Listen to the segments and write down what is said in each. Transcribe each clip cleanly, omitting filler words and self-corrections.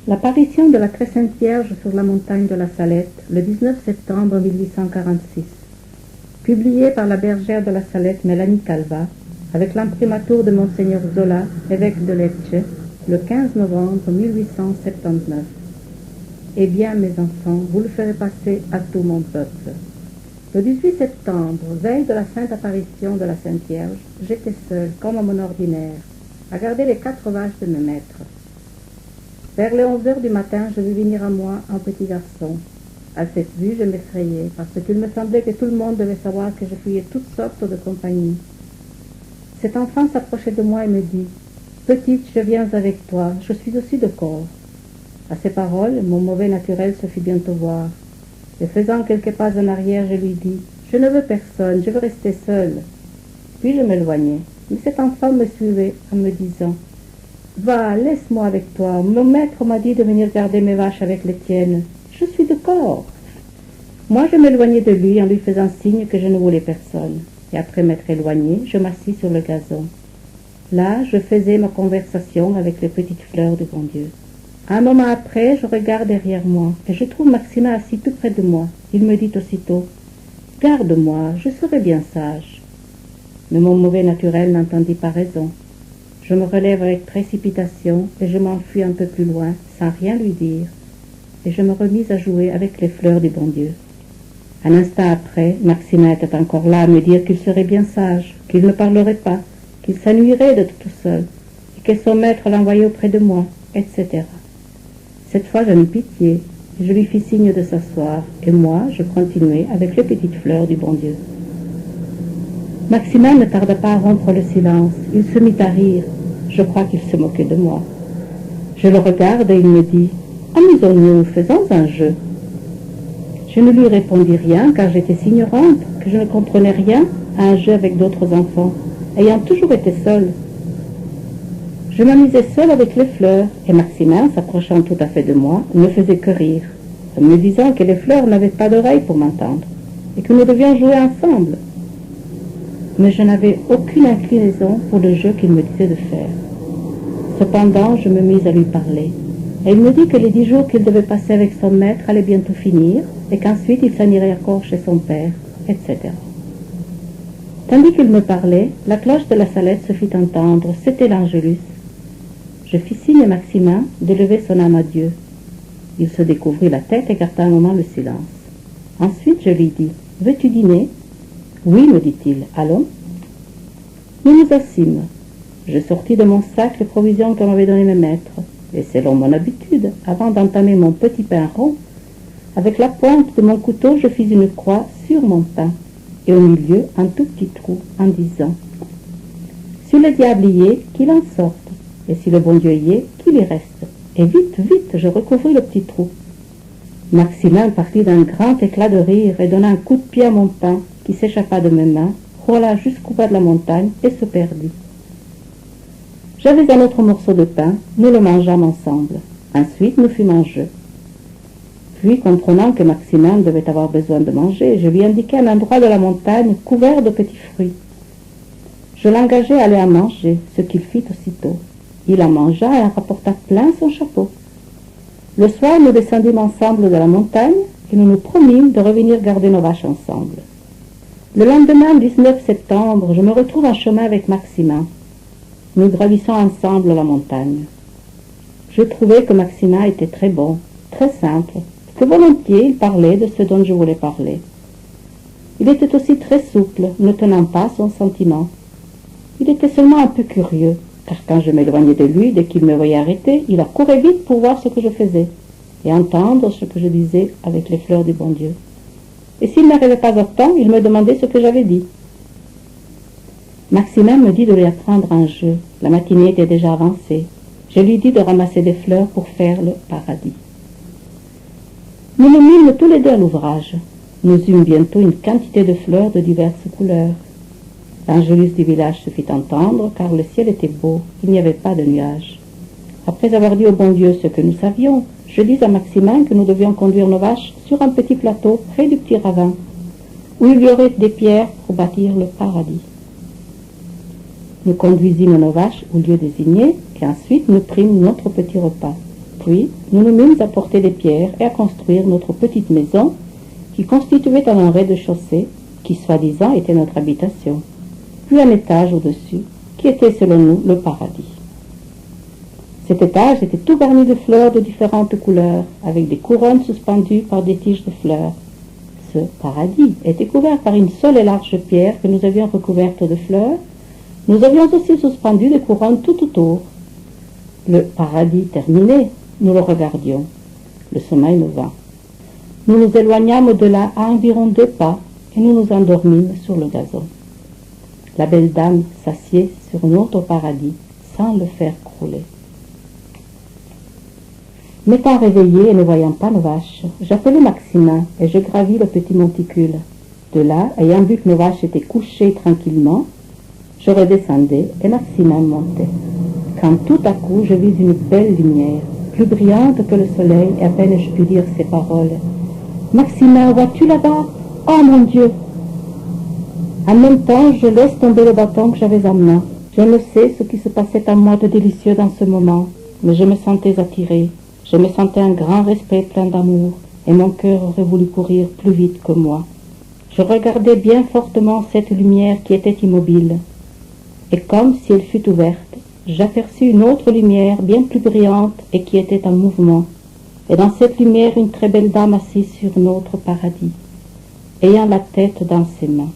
L'apparition de la Très Sainte Vierge sur la montagne de la Salette, le 19 septembre 1846. Publié par la bergère de la Salette, Mélanie Calva, avec l'imprimatur de Monseigneur Zola, évêque de Lecce, le 15 novembre 1879. Eh bien, mes enfants, vous le ferez passer à tout mon peuple. Le 18 septembre, veille de la sainte apparition de la Sainte Vierge, j'étais seule, comme à mon ordinaire, à garder les 4 vaches de mes maîtres. Vers les 11 heures du matin, je vis venir à moi un petit garçon. À cette vue, je m'effrayais, parce qu'il me semblait que tout le monde devait savoir que je fuyais toutes sortes de compagnies. Cet enfant s'approchait de moi et me dit « Petite, je viens avec toi, je suis aussi de corps. » À ces paroles, mon mauvais naturel se fit bientôt voir. Et faisant quelques pas en arrière, je lui dis « Je ne veux personne, je veux rester seule. » Puis je m'éloignai, mais cet enfant me suivait en me disant « Va, laisse-moi avec toi, mon maître m'a dit de venir garder mes vaches avec les tiennes. Je suis de corps. » Moi, je m'éloignai de lui en lui faisant signe que je ne voulais personne. Et après m'être éloignée, je m'assis sur le gazon. Là, je faisais ma conversation avec les petites fleurs du bon Dieu. Un moment après, je regarde derrière moi et je trouve Maximin assis tout près de moi. Il me dit aussitôt « Garde-moi, je serai bien sage. » Mais mon mauvais naturel n'entendit pas raison. Je me relève avec précipitation et je m'enfuis un peu plus loin, sans rien lui dire, et je me remis à jouer avec les fleurs du bon Dieu. Un instant après, Maximin était encore là à me dire qu'il serait bien sage, qu'il ne parlerait pas, qu'il s'ennuierait d'être tout seul, et que son maître l'envoyait auprès de moi, etc. Cette fois, j'en eus pitié, et je lui fis signe de s'asseoir, et moi, je continuai avec les petites fleurs du bon Dieu. Maximin ne tarda pas à rompre le silence. Il se mit à rire. Je crois qu'il se moquait de moi. Je le regarde et il me dit « Amusons-nous, faisons un jeu. » Je ne lui répondis rien car j'étais si ignorante que je ne comprenais rien à un jeu avec d'autres enfants, ayant toujours été seule. Je m'amusais seule avec les fleurs et Maximin, s'approchant tout à fait de moi, ne faisait que rire, en me disant que les fleurs n'avaient pas d'oreilles pour m'entendre et que nous devions jouer ensemble. Mais je n'avais aucune inclinaison pour le jeu qu'il me disait de faire. Cependant, je me mis à lui parler. Et il me dit que les 10 jours qu'il devait passer avec son maître allaient bientôt finir, et qu'ensuite il s'en irait encore chez son père, etc. Tandis qu'il me parlait, la cloche de la Salette se fit entendre, c'était l'Angélus. Je fis signe à Maximin de lever son âme à Dieu. Il se découvrit la tête et garda un moment le silence. Ensuite je lui dis, « Veux-tu dîner ?» « Oui, me dit-il, allons. » Nous nous assîmes. Je sortis de mon sac les provisions que m'avaient données mes maîtres, et selon mon habitude, avant d'entamer mon petit pain rond, avec la pointe de mon couteau, je fis une croix sur mon pain, et au milieu un tout petit trou, en disant « Si le diable y est, qu'il en sorte, et si le bon Dieu y est, qu'il y reste. » Et vite, vite, je recouvris le petit trou. Maximin partit d'un grand éclat de rire et donna un coup de pied à mon pain, qui s'échappa de mes mains, roula jusqu'au bas de la montagne et se perdit. J'avais un autre morceau de pain, nous le mangeâmes ensemble. Ensuite, nous fûmes en jeu. Puis, comprenant que Maximin devait avoir besoin de manger, je lui indiquai un endroit de la montagne couvert de petits fruits. Je l'engageai à aller en manger, ce qu'il fit aussitôt. Il en mangea et en rapporta plein son chapeau. Le soir, nous descendîmes ensemble de la montagne et nous nous promîmes de revenir garder nos vaches ensemble. Le lendemain, 19 septembre, je me retrouve en chemin avec Maximin. Nous gravissons ensemble la montagne. Je trouvais que Maximin était très bon, très simple, que volontiers il parlait de ce dont je voulais parler. Il était aussi très souple, ne tenant pas son sentiment. Il était seulement un peu curieux, car quand je m'éloignais de lui, dès qu'il me voyait arrêter, il accourait vite pour voir ce que je faisais et entendre ce que je disais avec les fleurs du bon Dieu. Et s'il n'arrivait pas à temps, il me demandait ce que j'avais dit. Maximin me dit de lui apprendre un jeu. La matinée était déjà avancée. Je lui dis de ramasser des fleurs pour faire le paradis. Nous nous mîmes tous les deux à l'ouvrage. Nous eûmes bientôt une quantité de fleurs de diverses couleurs. L'Angélus du village se fit entendre, car le ciel était beau, il n'y avait pas de nuages. Après avoir dit au bon Dieu ce que nous savions, je dis à Maximin que nous devions conduire nos vaches sur un petit plateau près du petit ravin, où il y aurait des pierres pour bâtir le paradis. Nous conduisîmes nos vaches au lieu désigné, et ensuite nous prîmes notre petit repas. Puis, nous nous mîmes à porter des pierres et à construire notre petite maison qui constituait un rez-de-chaussée qui, soi-disant, était notre habitation, puis un étage au-dessus qui était, selon nous, le paradis. Cet étage était tout garni de fleurs de différentes couleurs, avec des couronnes suspendues par des tiges de fleurs. Ce paradis était couvert par une seule et large pierre que nous avions recouverte de fleurs. Nous avions aussi suspendu des couronnes tout autour. Le paradis terminé, nous le regardions. Le sommeil nous vint. Nous nous éloignâmes de là à environ 2 pas et nous nous endormîmes sur le gazon. La belle dame s'assied sur notre paradis sans le faire crouler. M'étant réveillé et ne voyant pas nos vaches, j'appelai Maximin et je gravis le petit monticule. De là, ayant vu que nos vaches étaient couchées tranquillement, je redescendais et Maximin montait. Quand tout à coup je vis une belle lumière, plus brillante que le soleil, et à peine je pus dire ces paroles. « Maximin, vois-tu là-bas? Oh mon Dieu !» En même temps, je laisse tomber le bâton que j'avais en main. Je ne sais ce qui se passait en moi de délicieux dans ce moment, mais je me sentais attirée. Je me sentais un grand respect plein d'amour, et mon cœur aurait voulu courir plus vite que moi. Je regardais bien fortement cette lumière qui était immobile, et comme si elle fût ouverte, j'aperçus une autre lumière bien plus brillante et qui était en mouvement, et dans cette lumière une très belle dame assise sur notre paradis, ayant la tête dans ses mains.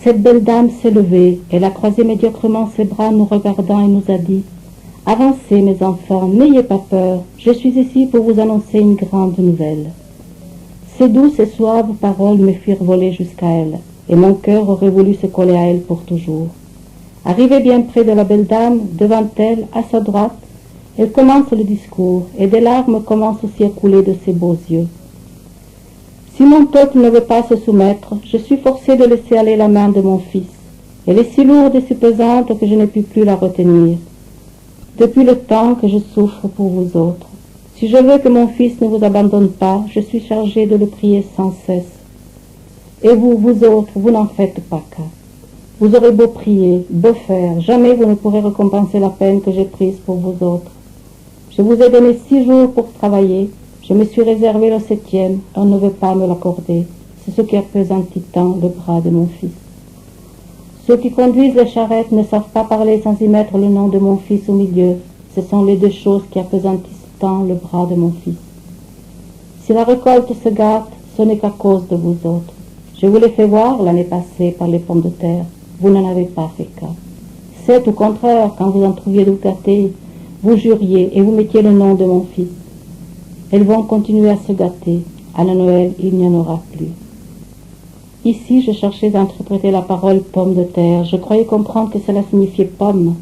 Cette belle dame s'est levée, elle a croisé médiocrement ses bras nous regardant et nous a dit « Avancez mes enfants, n'ayez pas peur, je suis ici pour vous annoncer une grande nouvelle. » Ces douces et suaves paroles me firent voler jusqu'à elle, et mon cœur aurait voulu se coller à elle pour toujours. Arrivée bien près de la belle dame, devant elle, à sa droite, elle commence le discours, et des larmes commencent aussi à couler de ses beaux yeux. Si mon peuple ne veut pas se soumettre, je suis forcée de laisser aller la main de mon fils. Elle est si lourde et si pesante que je n'ai pu plus la retenir. Depuis le temps que je souffre pour vous autres, si je veux que mon fils ne vous abandonne pas, je suis chargée de le prier sans cesse. Et vous, vous autres, vous n'en faites pas cas. Vous aurez beau prier, beau faire, jamais vous ne pourrez récompenser la peine que j'ai prise pour vous autres. Je vous ai donné 6 jours pour travailler, je me suis réservé le 7e, on ne veut pas me l'accorder. C'est ce qui appesantit tant le bras de mon fils. Ceux qui conduisent les charrettes ne savent pas parler sans y mettre le nom de mon fils au milieu. Ce sont les 2 choses qui appesantissent tant le bras de mon fils. Si la récolte se gâte, ce n'est qu'à cause de vous autres. Je vous l'ai fait voir l'année passée par les pommes de terre. Vous n'en avez pas fait cas. C'est au contraire, quand vous en trouviez de gâtés, vous juriez et vous mettiez le nom de mon fils. Elles vont continuer à se gâter. À la Noël, il n'y en aura plus. Ici, je cherchais à interpréter la parole pomme de terre. Je croyais comprendre que cela signifiait pomme.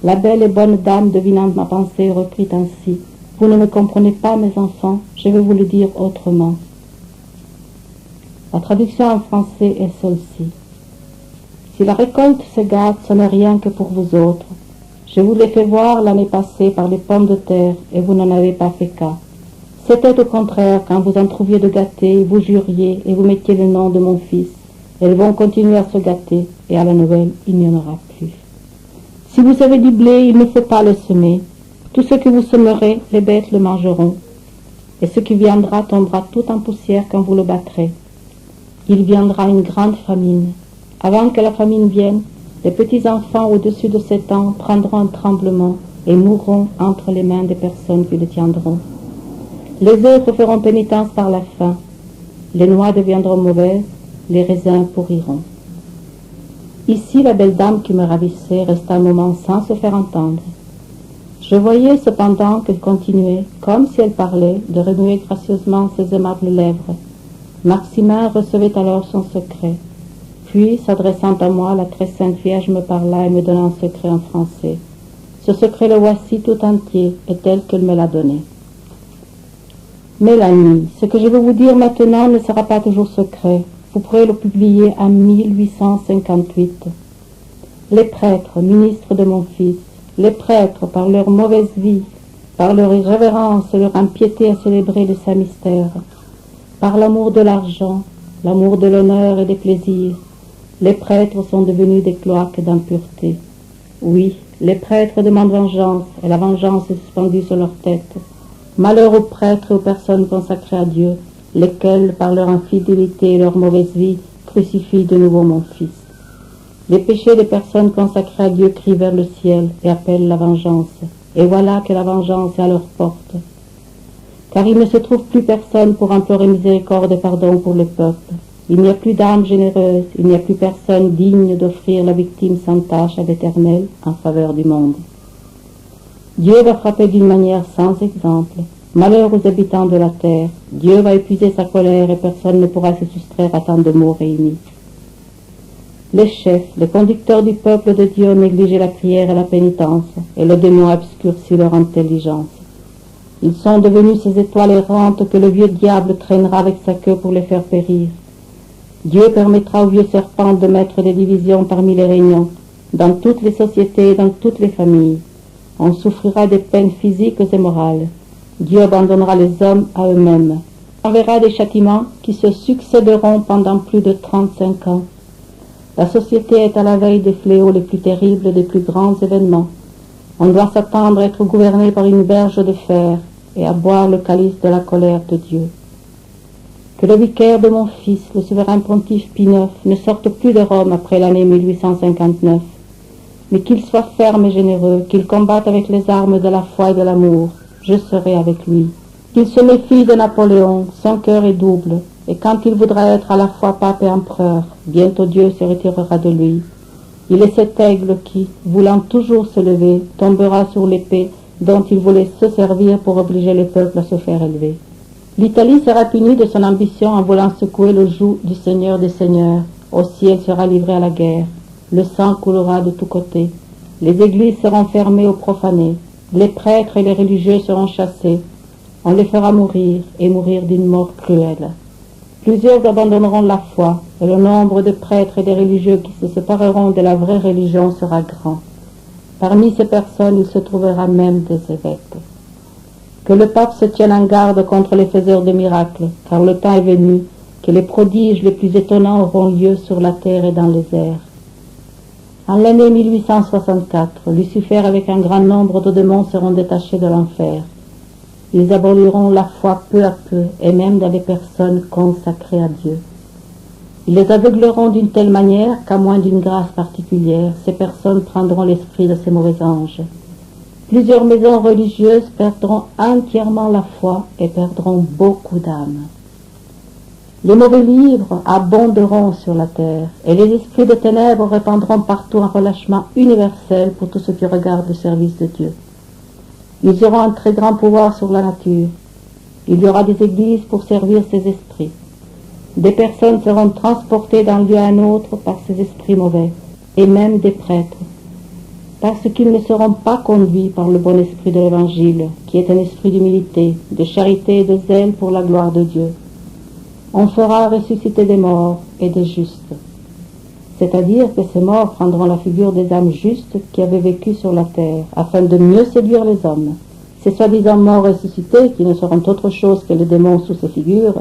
La belle et bonne dame, devinant ma pensée, reprit ainsi. Vous ne me comprenez pas, mes enfants, je vais vous le dire autrement. La traduction en français est celle-ci. Si la récolte se gâte, ce n'est rien que pour vous autres. Je vous l'ai fait voir l'année passée par les pommes de terre, et vous n'en avez pas fait cas. C'était au contraire, quand vous en trouviez de gâtés, vous juriez et vous mettiez le nom de mon fils. Elles vont continuer à se gâter, et à la Noël, il n'y en aura plus. Si vous avez du blé, il ne faut pas le semer. Tout ce que vous semerez, les bêtes le mangeront. Et ce qui viendra tombera tout en poussière quand vous le battrez. Il viendra une grande famine. Avant que la famine vienne, les petits-enfants au-dessus de 7 ans prendront un tremblement et mourront entre les mains des personnes qui le tiendront. Les autres feront pénitence par la faim. Les noix deviendront mauvaises, les raisins pourriront. Ici, la belle dame qui me ravissait resta un moment sans se faire entendre. Je voyais cependant qu'elle continuait, comme si elle parlait, de remuer gracieusement ses aimables lèvres. Maximin recevait alors son secret. Puis, s'adressant à moi, la très sainte Vierge me parla et me donna un secret en français. Ce secret le voici tout entier, et tel qu'elle me l'a donné. Mélanie, ce que je veux vous dire maintenant ne sera pas toujours secret. Vous pourrez le publier en 1858. Les prêtres, ministres de mon fils, les prêtres, par leur mauvaise vie, par leur irrévérence et leur impiété à célébrer les saints mystères, par l'amour de l'argent, l'amour de l'honneur et des plaisirs, les prêtres sont devenus des cloaques d'impureté. Oui, les prêtres demandent vengeance, et la vengeance est suspendue sur leur tête. Malheur aux prêtres et aux personnes consacrées à Dieu, lesquels, par leur infidélité et leur mauvaise vie, crucifient de nouveau mon Fils. Les péchés des personnes consacrées à Dieu crient vers le ciel et appellent la vengeance. Et voilà que la vengeance est à leur porte. Car il ne se trouve plus personne pour implorer miséricorde et pardon pour le peuple. Il n'y a plus d'âme généreuse, il n'y a plus personne digne d'offrir la victime sans tâche à l'Éternel en faveur du monde. Dieu va frapper d'une manière sans exemple. Malheur aux habitants de la terre. Dieu va épuiser sa colère et personne ne pourra se soustraire à tant de mots réunis. Les chefs, les conducteurs du peuple de Dieu ont négligé la prière et la pénitence, et le démon a obscurci leur intelligence. Ils sont devenus ces étoiles errantes que le vieux diable traînera avec sa queue pour les faire périr. Dieu permettra au vieux serpent de mettre des divisions parmi les régnants, dans toutes les sociétés et dans toutes les familles. On souffrira des peines physiques et morales. Dieu abandonnera les hommes à eux-mêmes. On verra des châtiments qui se succéderont pendant plus de 35 ans. La société est à la veille des fléaux les plus terribles, des plus grands événements. On doit s'attendre à être gouverné par une berge de fer et à boire le calice de la colère de Dieu. Que le vicaire de mon Fils, le souverain pontife Pie IX, ne sorte plus de Rome après l'année 1859, mais qu'il soit ferme et généreux, qu'il combatte avec les armes de la foi et de l'amour. Je serai avec lui. Qu'il se méfie de Napoléon, son cœur est double, et quand il voudra être à la fois pape et empereur, bientôt Dieu se retirera de lui. Il est cet aigle qui, voulant toujours se lever, tombera sur l'épée dont il voulait se servir pour obliger les peuples à se faire élever. L'Italie sera punie de son ambition en voulant secouer le joug du Seigneur des Seigneurs. Aussi elle sera livrée à la guerre. Le sang coulera de tous côtés. Les églises seront fermées aux profanés. Les prêtres et les religieux seront chassés. On les fera mourir, et mourir d'une mort cruelle. Plusieurs abandonneront la foi, et le nombre de prêtres et de religieux qui se sépareront de la vraie religion sera grand. Parmi ces personnes, il se trouvera même des évêques. Que le pape se tienne en garde contre les faiseurs de miracles, car le temps est venu que les prodiges les plus étonnants auront lieu sur la terre et dans les airs. En l'année 1864, Lucifer avec un grand nombre de démons seront détachés de l'enfer. Ils aboliront la foi peu à peu, et même dans les personnes consacrées à Dieu. Ils les aveugleront d'une telle manière qu'à moins d'une grâce particulière, ces personnes prendront l'esprit de ces mauvais anges. Plusieurs maisons religieuses perdront entièrement la foi et perdront beaucoup d'âmes. Les mauvais livres abonderont sur la terre, et les esprits de ténèbres répandront partout un relâchement universel pour tous ceux qui regardent le service de Dieu. Ils auront un très grand pouvoir sur la nature. Il y aura des églises pour servir ces esprits. Des personnes seront transportées d'un lieu à un autre par ces esprits mauvais, et même des prêtres, parce qu'ils ne seront pas conduits par le bon esprit de l'Évangile, qui est un esprit d'humilité, de charité et de zèle pour la gloire de Dieu. On fera ressusciter des morts et des justes. C'est-à-dire que ces morts prendront la figure des âmes justes qui avaient vécu sur la terre, afin de mieux séduire les hommes. Ces soi-disant morts ressuscités, qui ne seront autre chose que les démons sous ces figures,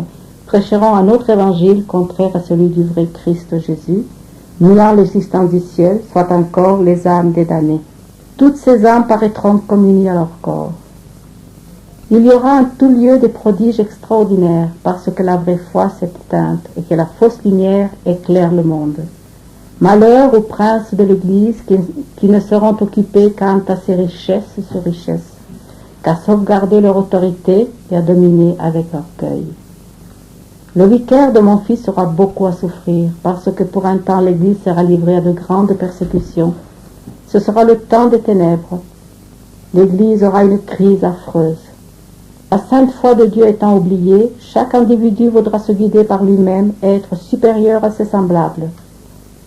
prêcheront un autre évangile contraire à celui du vrai Christ Jésus, niant l'existence du ciel, soit encore les âmes des damnés. Toutes ces âmes paraîtront communies à leur corps. Il y aura en tout lieu des prodiges extraordinaires, parce que la vraie foi s'est éteinte et que la fausse lumière éclaire le monde. Malheur aux princes de l'Église qui ne seront occupés quant à ses richesses sur richesses, qu'à sauvegarder leur autorité et à dominer avec orgueil. Le vicaire de mon Fils aura beaucoup à souffrir, parce que pour un temps l'Église sera livrée à de grandes persécutions. Ce sera le temps des ténèbres. L'Église aura une crise affreuse. La sainte foi de Dieu étant oubliée, chaque individu voudra se guider par lui-même et être supérieur à ses semblables.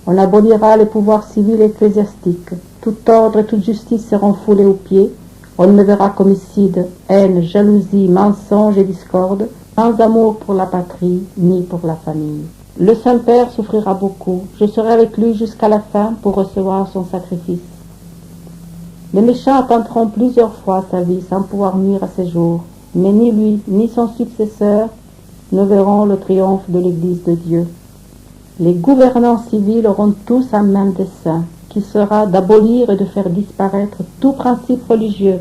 On abolira les pouvoirs civils et ecclésiastiques. Tout ordre et toute justice seront foulés aux pieds. On ne verra qu'homicide, haine, jalousie, mensonge et discorde, sans amour pour la patrie ni pour la famille. Le Saint-Père souffrira beaucoup. Je serai avec lui jusqu'à la fin pour recevoir son sacrifice. Les méchants attendront plusieurs fois sa vie sans pouvoir nuire à ses jours, mais ni lui ni son successeur ne verront le triomphe de l'Église de Dieu. Les gouvernants civils auront tous un même dessein, qui sera d'abolir et de faire disparaître tout principe religieux,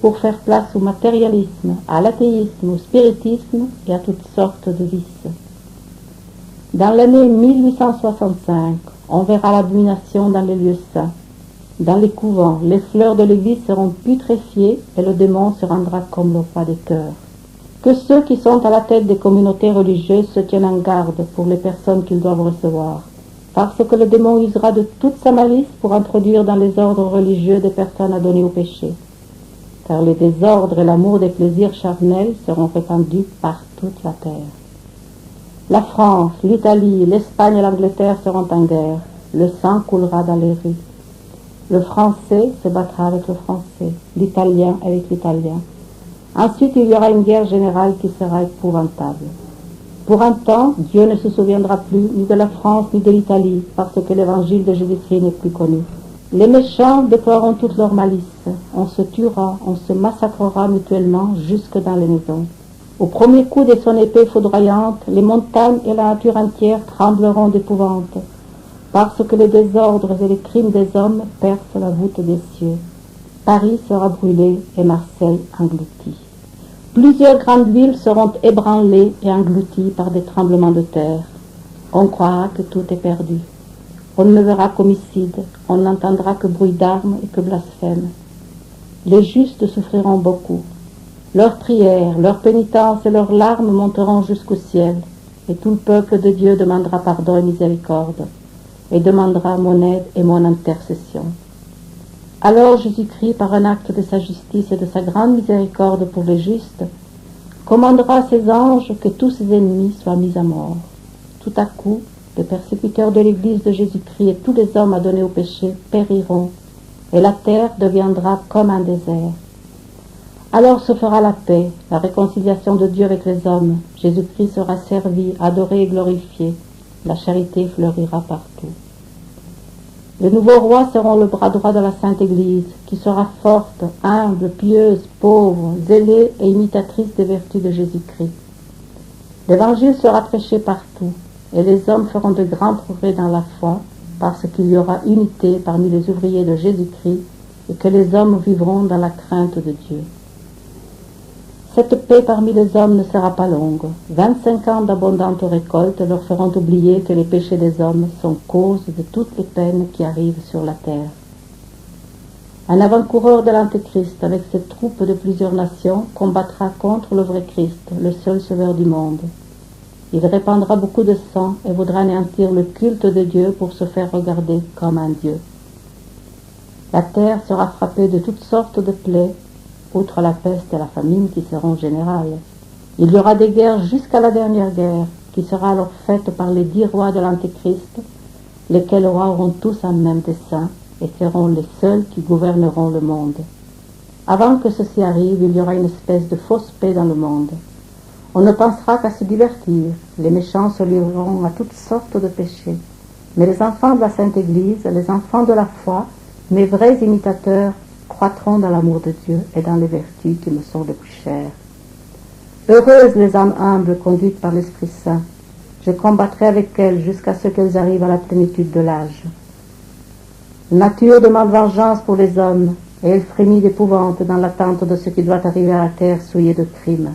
pour faire place au matérialisme, à l'athéisme, au spiritisme et à toutes sortes de vices. Dans l'année 1865, on verra l'abomination dans les lieux saints. Dans les couvents, les fleurs de l'église seront putréfiées et le démon se rendra comme le roi des cœurs. Que ceux qui sont à la tête des communautés religieuses se tiennent en garde pour les personnes qu'ils doivent recevoir, parce que le démon usera de toute sa malice pour introduire dans les ordres religieux des personnes adonnées au péché, car le désordre et l'amour des plaisirs charnels seront répandus par toute la terre. La France, l'Italie, l'Espagne et l'Angleterre seront en guerre, le sang coulera dans les rues. Le français se battra avec le français, l'italien avec l'italien. Ensuite, il y aura une guerre générale qui sera épouvantable. Pour un temps, Dieu ne se souviendra plus ni de la France ni de l'Italie, parce que l'évangile de Jésus-Christ n'est plus connu. Les méchants déploieront toute leur malice. On se tuera, on se massacrera mutuellement jusque dans les maisons. Au premier coup de son épée foudroyante, les montagnes et la nature entière trembleront d'épouvante, parce que les désordres et les crimes des hommes percent la voûte des cieux. Paris sera brûlé et Marseille englouti. Plusieurs grandes villes seront ébranlées et englouties par des tremblements de terre. On croira que tout est perdu. On ne verra qu'homicide, on n'entendra que bruit d'armes et que blasphème. Les justes souffriront beaucoup. Leurs prières, leurs pénitences et leurs larmes monteront jusqu'au ciel, et tout le peuple de Dieu demandera pardon et miséricorde, et demandera mon aide et mon intercession. Alors Jésus-Christ, par un acte de sa justice et de sa grande miséricorde pour les justes, commandera à ses anges que tous ses ennemis soient mis à mort. Tout à coup, les persécuteurs de l'Église de Jésus-Christ et tous les hommes adonnés au péché périront, et la terre deviendra comme un désert. Alors se fera la paix, la réconciliation de Dieu avec les hommes. Jésus-Christ sera servi, adoré et glorifié. La charité fleurira partout. Les nouveaux rois seront le bras droit de la Sainte Église, qui sera forte, humble, pieuse, pauvre, zélée et imitatrice des vertus de Jésus-Christ. L'Évangile sera prêché partout, et les hommes feront de grands progrès dans la foi, parce qu'il y aura unité parmi les ouvriers de Jésus-Christ, et que les hommes vivront dans la crainte de Dieu. Cette paix parmi les hommes ne sera pas longue. 25 ans d'abondantes récoltes leur feront oublier que les péchés des hommes sont cause de toutes les peines qui arrivent sur la terre. Un avant-coureur de l'Antéchrist, avec ses troupes de plusieurs nations, combattra contre le vrai Christ, le seul sauveur du monde. Il répandra beaucoup de sang et voudra anéantir le culte de Dieu pour se faire regarder comme un Dieu. La terre sera frappée de toutes sortes de plaies, outre la peste et la famine qui seront générales. Il y aura des guerres jusqu'à la dernière guerre, qui sera alors faite par les 10 rois de l'Antéchrist, lesquels rois auront tous un même dessein et seront les seuls qui gouverneront le monde. Avant que ceci arrive, il y aura une espèce de fausse paix dans le monde. On ne pensera qu'à se divertir, les méchants se livreront à toutes sortes de péchés. Mais les enfants de la Sainte Église, les enfants de la foi, mes vrais imitateurs, croîtront dans l'amour de Dieu et dans les vertus qui me sont les plus chères. Heureuses les âmes humbles conduites par l'Esprit Saint, je combattrai avec elles jusqu'à ce qu'elles arrivent à la plénitude de l'âge. La nature demande vengeance pour les hommes, et elle frémit d'épouvante dans l'attente de ce qui doit arriver à la terre souillée de crimes.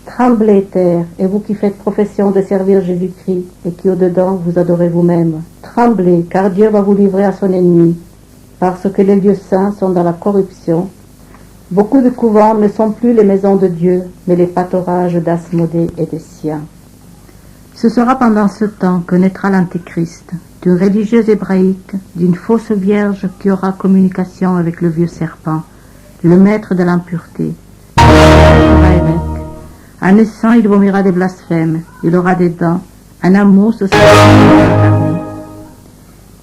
Tremblez, terre, et vous qui faites profession de servir Jésus-Christ, et qui au-dedans vous adorez vous-même. Tremblez, car Dieu va vous livrer à son ennemi, parce que les lieux saints sont dans la corruption. Beaucoup de couvents ne sont plus les maisons de Dieu, mais les pâturages d'Asmodée et des siens. Ce sera pendant ce temps que naîtra l'Antéchrist, d'une religieuse hébraïque, d'une fausse vierge qui aura communication avec le vieux serpent, le maître de l'impureté. En naissant, il vomira des blasphèmes, il aura des dents, un amour se sera incarné.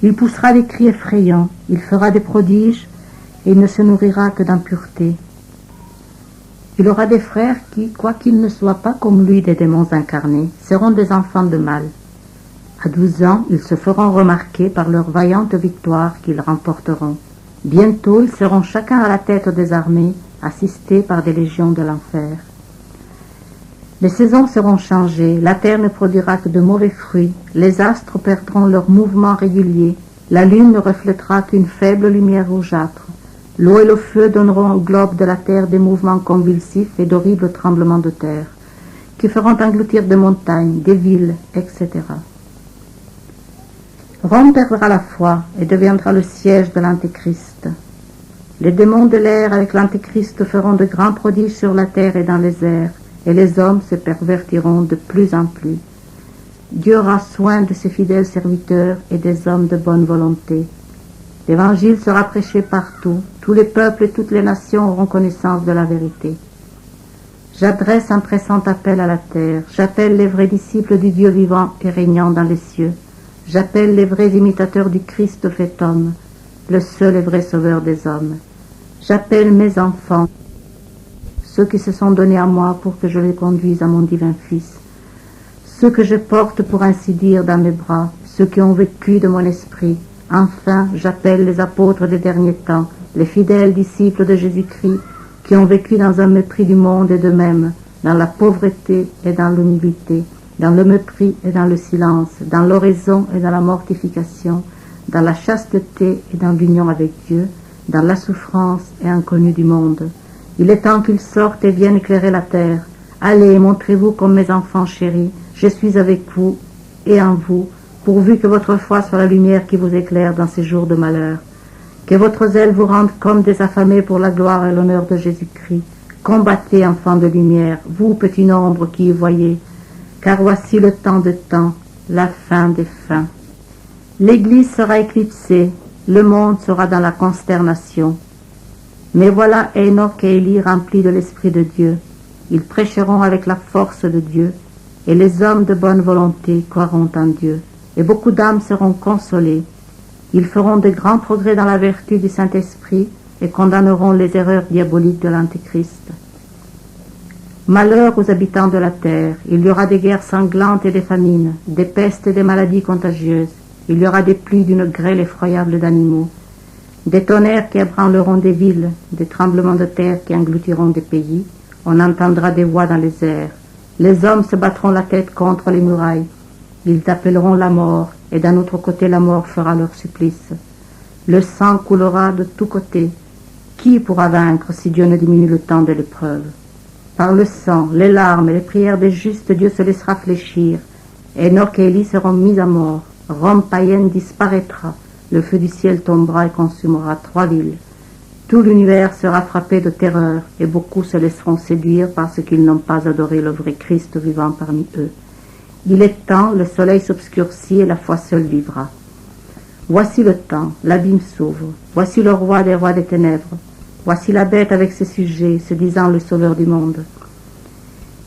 Il poussera des cris effrayants, il fera des prodiges, et il ne se nourrira que d'impureté. Il aura des frères qui, quoiqu'ils ne soient pas comme lui des démons incarnés, seront des enfants de mal. À 12 ans, ils se feront remarquer par leurs vaillantes victoires qu'ils remporteront. Bientôt, ils seront chacun à la tête des armées, assistés par des légions de l'enfer. Les saisons seront changées, la terre ne produira que de mauvais fruits, les astres perdront leur mouvement régulier, la lune ne reflètera qu'une faible lumière rougeâtre, L'eau et le feu donneront au globe de la terre des mouvements convulsifs et d'horribles tremblements de terre, qui feront engloutir des montagnes, des villes, etc. Rome perdra la foi et deviendra le siège de l'Antéchrist. Les démons de l'air avec l'Antéchrist feront de grands prodiges sur la terre et dans les airs, et les hommes se pervertiront de plus en plus. Dieu aura soin de ses fidèles serviteurs et des hommes de bonne volonté. L'Évangile sera prêché partout, tous les peuples et toutes les nations auront connaissance de la vérité. J'adresse un pressant appel à la terre, j'appelle les vrais disciples du Dieu vivant et régnant dans les cieux, j'appelle les vrais imitateurs du Christ fait homme, le seul et vrai sauveur des hommes. J'appelle mes enfants, ceux qui se sont donnés à moi pour que je les conduise à mon divin Fils, ceux que je porte pour ainsi dire dans mes bras, ceux qui ont vécu de mon esprit. Enfin, j'appelle les apôtres des derniers temps, les fidèles disciples de Jésus-Christ, qui ont vécu dans un mépris du monde et d'eux-mêmes, dans la pauvreté et dans l'humilité, dans le mépris et dans le silence, dans l'oraison et dans la mortification, dans la chasteté et dans l'union avec Dieu, dans la souffrance et inconnue du monde. Il est temps qu'ils sortent et viennent éclairer la terre. Allez, montrez-vous comme mes enfants chéris, je suis avec vous et en vous, pourvu que votre foi soit la lumière qui vous éclaire dans ces jours de malheur. Que votre zèle vous rende comme des affamés pour la gloire et l'honneur de Jésus-Christ. Combattez, enfants de lumière, vous, petits nombres qui y voyez, car voici le temps de temps, la fin des fins. L'Église sera éclipsée, le monde sera dans la consternation. Mais voilà Enoch et Élie remplis de l'Esprit de Dieu. Ils prêcheront avec la force de Dieu, et les hommes de bonne volonté croiront en Dieu, et beaucoup d'âmes seront consolées. Ils feront de grands progrès dans la vertu du Saint-Esprit et condamneront les erreurs diaboliques de l'Antéchrist. Malheur aux habitants de la terre, il y aura des guerres sanglantes et des famines, des pestes et des maladies contagieuses, il y aura des pluies d'une grêle effroyable d'animaux, des tonnerres qui ébranleront des villes, des tremblements de terre qui engloutiront des pays, on entendra des voix dans les airs, les hommes se battront la tête contre les murailles, ils appelleront la mort, et d'un autre côté la mort fera leur supplice. Le sang coulera de tous côtés. Qui pourra vaincre si Dieu ne diminue le temps de l'épreuve? Par le sang, les larmes et les prières des justes, Dieu se laissera fléchir. Enoch et Élie seront mis à mort. Rome païenne disparaîtra. Le feu du ciel tombera et consumera 3 villes. Tout l'univers sera frappé de terreur, et beaucoup se laisseront séduire parce qu'ils n'ont pas adoré le vrai Christ vivant parmi eux. Il est temps, le soleil s'obscurcit et la foi seule vivra. Voici le temps, l'abîme s'ouvre. Voici le roi des rois des ténèbres. Voici la bête avec ses sujets, se disant le sauveur du monde.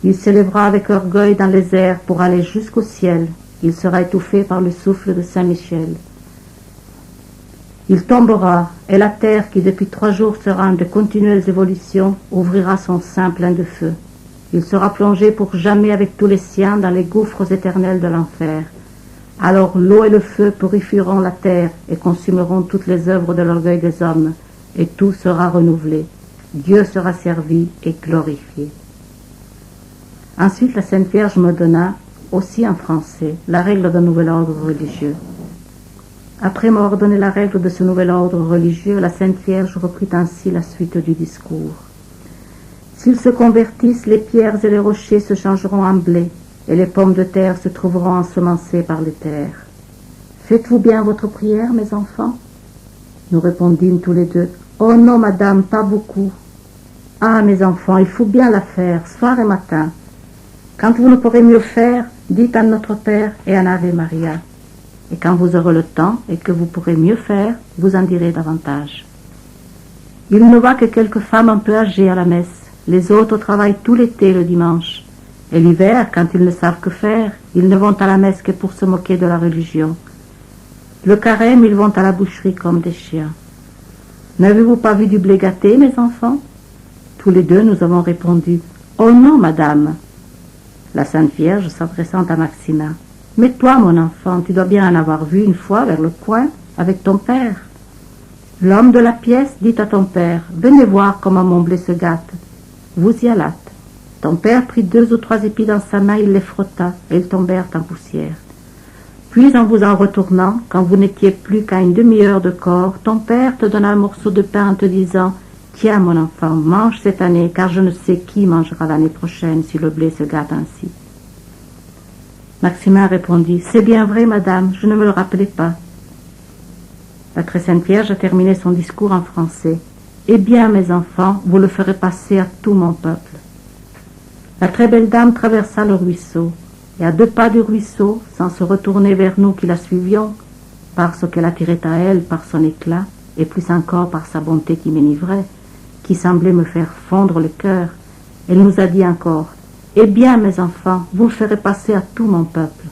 Il s'élèvera avec orgueil dans les airs pour aller jusqu'au ciel. Il sera étouffé par le souffle de Saint-Michel. Il tombera, et la terre, qui depuis 3 jours sera en de continuelles évolutions, ouvrira son sein plein de feu. Il sera plongé pour jamais avec tous les siens dans les gouffres éternels de l'enfer. Alors l'eau et le feu purifieront la terre et consumeront toutes les œuvres de l'orgueil des hommes, et tout sera renouvelé. Dieu sera servi et glorifié. Ensuite, la Sainte Vierge me donna, aussi en français, la règle d'un nouvel ordre religieux. Après m'avoir donné la règle de ce nouvel ordre religieux, la Sainte Vierge reprit ainsi la suite du discours. S'ils se convertissent, les pierres et les rochers se changeront en blé, et les pommes de terre se trouveront ensemencées par les terres. Faites-vous bien votre prière, mes enfants? Nous répondîmes tous les deux. Oh non, madame, pas beaucoup. Ah, mes enfants, il faut bien la faire, soir et matin. Quand vous ne pourrez mieux faire, dites à Notre Père et à Ave Maria. Et quand vous aurez le temps et que vous pourrez mieux faire, vous en direz davantage. Il ne va que quelques femmes un peu âgées à la messe. Les autres travaillent tout l'été le dimanche. Et l'hiver, quand ils ne savent que faire, ils ne vont à la messe que pour se moquer de la religion. Le carême, ils vont à la boucherie comme des chiens. N'avez-vous pas vu du blé gâté, mes enfants? Tous les deux, nous avons répondu, « Oh non, madame !» La Sainte Vierge, s'adressant à Maxina, « Mais toi, mon enfant, tu dois bien en avoir vu une fois vers le coin, avec ton père. » L'homme de la pièce dit à ton père, « Venez voir comment mon blé se gâte. » Vous y allâtes. Ton père prit 2 ou 3 épis dans sa main, il les frotta, et ils tombèrent en poussière. Puis en vous en retournant, quand vous n'étiez plus qu'à une demi-heure de corps, ton père te donna un morceau de pain en te disant « Tiens mon enfant, mange cette année, car je ne sais qui mangera l'année prochaine si le blé se gâte ainsi. » Maximin répondit « C'est bien vrai, madame, je ne me le rappelais pas. » La très sainte Vierge a terminé son discours en français. « Eh bien, mes enfants, vous le ferez passer à tout mon peuple. » La très belle dame traversa le ruisseau, et à 2 pas du ruisseau, sans se retourner vers nous qui la suivions, parce qu'elle attirait à elle par son éclat, et plus encore par sa bonté qui m'enivrait, qui semblait me faire fondre le cœur, elle nous a dit encore « Eh bien, mes enfants, vous le ferez passer à tout mon peuple. »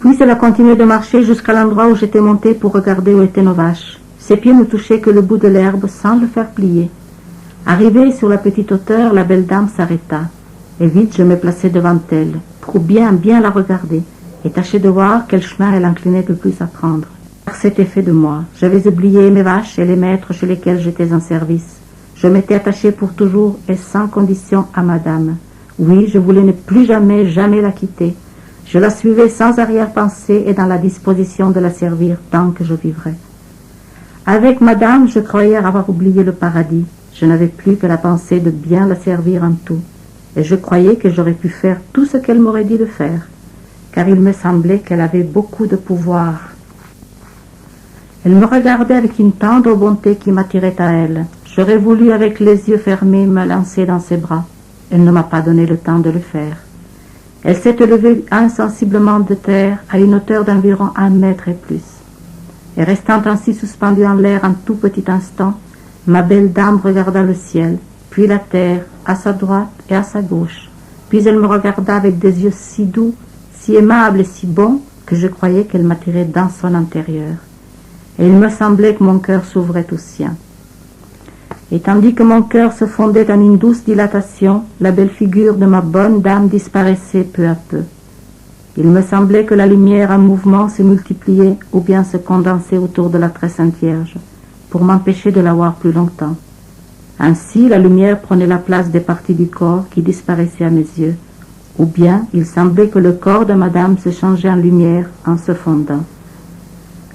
Puis elle a continué de marcher jusqu'à l'endroit où j'étais montée pour regarder où étaient nos vaches. Ses pieds ne touchaient que le bout de l'herbe sans le faire plier. Arrivée sur la petite hauteur, la belle dame s'arrêta, et vite je me plaçai devant elle, pour bien la regarder, et tâcher de voir quel chemin elle inclinait le plus à prendre. Car c'était fait de moi. J'avais oublié mes vaches et les maîtres chez lesquels j'étais en service. Je m'étais attachée pour toujours et sans condition à madame. Oui, je voulais ne plus jamais la quitter. Je la suivais sans arrière-pensée et dans la disposition de la servir tant que je vivrais. Avec madame, je croyais avoir oublié le paradis. Je n'avais plus que la pensée de bien la servir en tout. Et je croyais que j'aurais pu faire tout ce qu'elle m'aurait dit de faire, car il me semblait qu'elle avait beaucoup de pouvoir. Elle me regardait avec une tendre bonté qui m'attirait à elle. J'aurais voulu, avec les yeux fermés, me lancer dans ses bras. Elle ne m'a pas donné le temps de le faire. Elle s'est élevée insensiblement de terre à une hauteur d'environ 1 mètre et plus. Et restant ainsi suspendue en l'air un tout petit instant, ma belle dame regarda le ciel, puis la terre, à sa droite et à sa gauche. Puis elle me regarda avec des yeux si doux, si aimables et si bons, que je croyais qu'elle m'attirait dans son intérieur. Et il me semblait que mon cœur s'ouvrait au sien. Et tandis que mon cœur se fondait en une douce dilatation, la belle figure de ma bonne dame disparaissait peu à peu. Il me semblait que la lumière en mouvement se multipliait ou bien se condensait autour de la très sainte Vierge, pour m'empêcher de la voir plus longtemps. Ainsi, la lumière prenait la place des parties du corps qui disparaissaient à mes yeux, ou bien il semblait que le corps de madame se changeait en lumière en se fondant.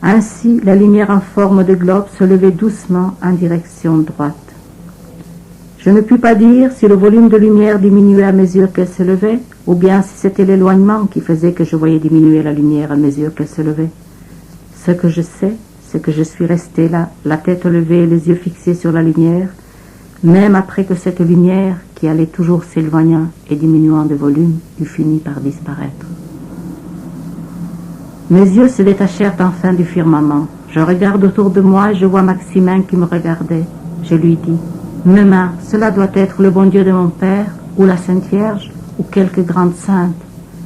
Ainsi, la lumière en forme de globe se levait doucement en direction droite. Je ne puis pas dire si le volume de lumière diminuait à mesure qu'elle se levait, ou bien si c'était l'éloignement qui faisait que je voyais diminuer la lumière à mesure qu'elle se levait. Ce que je sais, c'est que je suis restée là, la tête levée et les yeux fixés sur la lumière, même après que cette lumière, qui allait toujours s'éloignant et diminuant de volume, eut fini par disparaître. Mes yeux se détachèrent enfin du firmament. Je regarde autour de moi et je vois Maximin qui me regardait. Je lui dis « Maman, cela doit être le bon Dieu de mon père, ou la Sainte Vierge, ou quelque grande sainte. »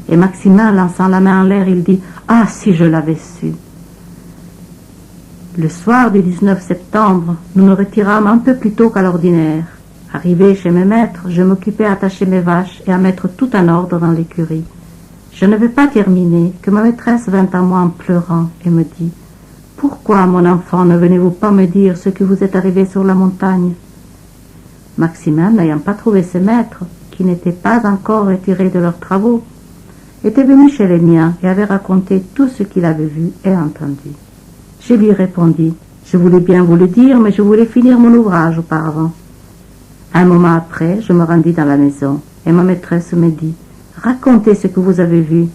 Et Maximin, lançant la main en l'air, il dit « Ah, si je l'avais su !» Le soir du 19 septembre, nous nous retirâmes un peu plus tôt qu'à l'ordinaire. Arrivé chez mes maîtres, je m'occupais à attacher mes vaches et à mettre tout en ordre dans l'écurie. Je ne vais pas terminer, que ma maîtresse vint à moi en pleurant et me dit « Pourquoi, mon enfant, ne venez-vous pas me dire ce qui vous est arrivé sur la montagne ?» Maximin, n'ayant pas trouvé ses maîtres, qui n'étaient pas encore retirés de leurs travaux, était venu chez les miens et avait raconté tout ce qu'il avait vu et entendu. Je lui répondis « Je voulais bien vous le dire, mais je voulais finir mon ouvrage auparavant. » Un moment après, je me rendis dans la maison et ma maîtresse me dit « Racontez ce que vous avez vu. »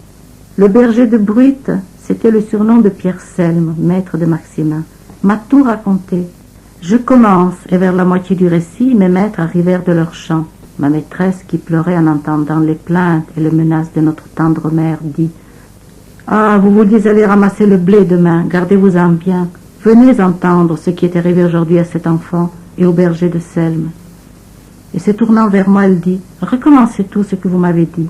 Le berger de Bruyte, c'était le surnom de Pierre Selme, maître de Maximin, m'a tout raconté. Je commence, et vers la moitié du récit, mes maîtres arrivèrent de leur champ. Ma maîtresse, qui pleurait en entendant les plaintes et les menaces de notre tendre mère, dit « Ah, vous vouliez aller ramasser le blé demain, gardez-vous-en bien. Venez entendre ce qui est arrivé aujourd'hui à cet enfant et au berger de Selme. » Et se tournant vers moi, elle dit « Recommencez tout ce que vous m'avez dit. »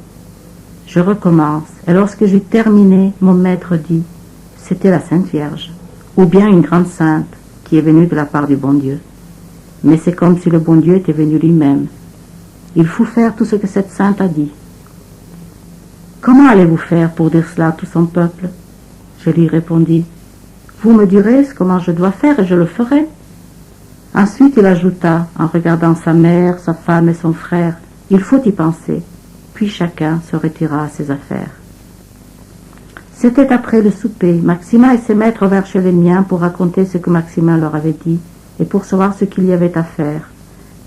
Je recommence, et lorsque j'ai terminé, mon maître dit « C'était la Sainte Vierge, ou bien une grande sainte qui est venue de la part du bon Dieu. Mais c'est comme si le bon Dieu était venu lui-même. Il faut faire tout ce que cette sainte a dit. » Comment allez-vous faire pour dire cela à tout son peuple? Je lui répondis « Vous me direz comment je dois faire et je le ferai. » Ensuite il ajouta, en regardant sa mère, sa femme et son frère, « Il faut y penser. » Puis chacun se retira à ses affaires. C'était après le souper. Maxima et ses maîtres vinrent chez les miens pour raconter ce que Maximin leur avait dit et pour savoir ce qu'il y avait à faire.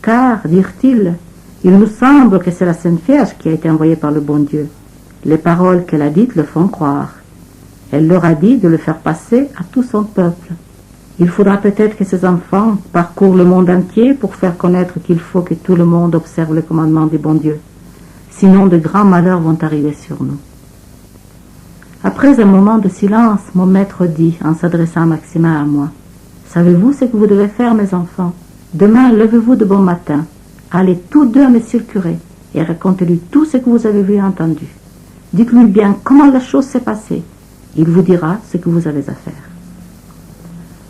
Car, dirent-ils, il nous semble que c'est la Sainte Vierge qui a été envoyée par le bon Dieu. Les paroles qu'elle a dites le font croire. Elle leur a dit de le faire passer à tout son peuple. Il faudra peut-être que ces enfants parcourent le monde entier pour faire connaître qu'il faut que tout le monde observe le commandement du bon Dieu. Sinon de grands malheurs vont arriver sur nous. Après un moment de silence, mon maître dit, en s'adressant à Maximin et à moi, « Savez-vous ce que vous devez faire, mes enfants? Demain, levez-vous de bon matin. Allez tous deux à monsieur le curé et racontez-lui tout ce que vous avez vu et entendu. Dites-lui bien comment la chose s'est passée. Il vous dira ce que vous avez à faire. »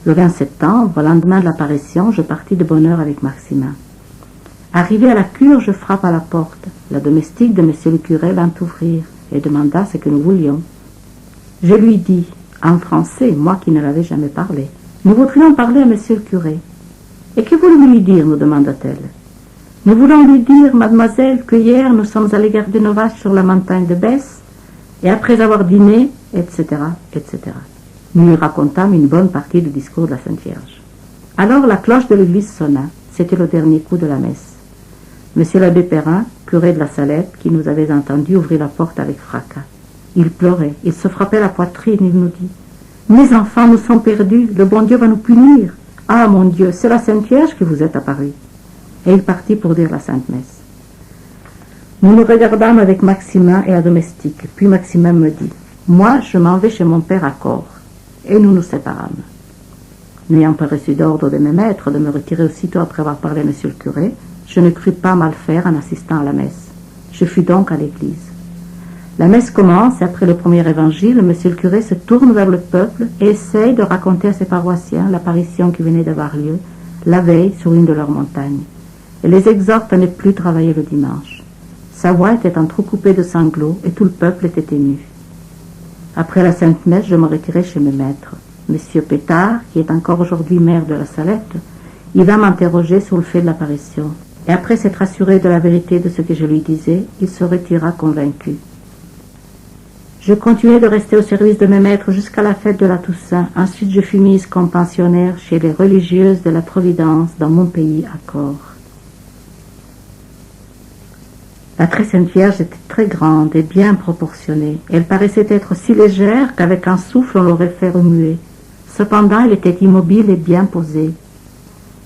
Le 20 septembre, au lendemain de l'apparition, je partis de bonne heure avec Maximin. Arrivé à la cure, je frappe à la porte. La domestique de monsieur le curé vint ouvrir et demanda ce que nous voulions. Je lui dis, en français, moi qui ne l'avais jamais parlé, « Nous voudrions parler à monsieur le curé. »« Et que voulez-vous lui dire » nous demanda-t-elle. « Nous voulons lui dire, mademoiselle, que hier nous sommes allés garder nos vaches sur la montagne de Besse, et après avoir dîné, etc., etc. » Nous lui racontâmes une bonne partie du discours de la Sainte Vierge. Alors la cloche de l'église sonna. C'était le dernier coup de la messe. Monsieur l'abbé Perrin, curé de la Salette, qui nous avait entendus, ouvrit la porte avec fracas. Il pleurait, il se frappait la poitrine, il nous dit « Mes enfants, nous sommes perdus, le bon Dieu va nous punir. Ah mon Dieu, c'est la Sainte Vierge que vous êtes apparue. » Et il partit pour dire la Sainte Messe. Nous nous regardâmes avec Maximin et la domestique, puis Maximin me dit « Moi, je m'en vais chez mon père à Corps. » Et nous nous séparâmes. N'ayant pas reçu d'ordre de mes maîtres de me retirer aussitôt après avoir parlé à monsieur le curé, je ne crus pas mal faire en assistant à la messe. Je fus donc à l'église. La messe commence et après le premier évangile, monsieur le curé se tourne vers le peuple et essaye de raconter à ses paroissiens l'apparition qui venait d'avoir lieu la veille sur une de leurs montagnes et les exhorte à ne plus travailler le dimanche. Sa voix était entrecoupée de sanglots et tout le peuple était ému. Après la Sainte Messe, je me retirai chez mes maîtres. Monsieur Pétard, qui est encore aujourd'hui maire de la Salette, il va m'interroger sur le fait de l'apparition. Et après s'être assuré de la vérité de ce que je lui disais, il se retira convaincu. Je continuai de rester au service de mes maîtres jusqu'à la fête de la Toussaint. Ensuite, je fus mise comme pensionnaire chez les religieuses de la Providence dans mon pays à Corps. La très Sainte Vierge était très grande et bien proportionnée. Elle paraissait être si légère qu'avec un souffle on l'aurait fait remuer. Cependant, elle était immobile et bien posée.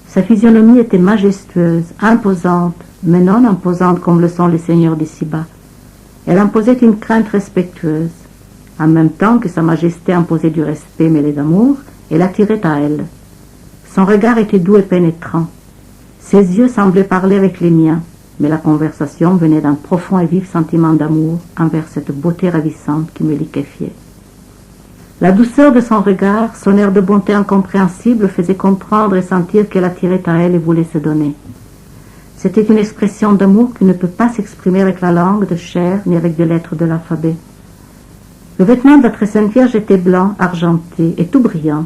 Sa physionomie était majestueuse, imposante, mais non imposante comme le sont les seigneurs d'ici-bas. Elle imposait une crainte respectueuse. En même temps que sa majesté imposait du respect mêlé d'amour, elle attirait à elle. Son regard était doux et pénétrant. Ses yeux semblaient parler avec les miens, mais la conversation venait d'un profond et vif sentiment d'amour envers cette beauté ravissante qui me liquéfiait. La douceur de son regard, son air de bonté incompréhensible faisait comprendre et sentir qu'elle attirait à elle et voulait se donner. C'était une expression d'amour qui ne peut pas s'exprimer avec la langue de chair ni avec des lettres de l'alphabet. Le vêtement de la très Sainte Vierge était blanc, argenté et tout brillant.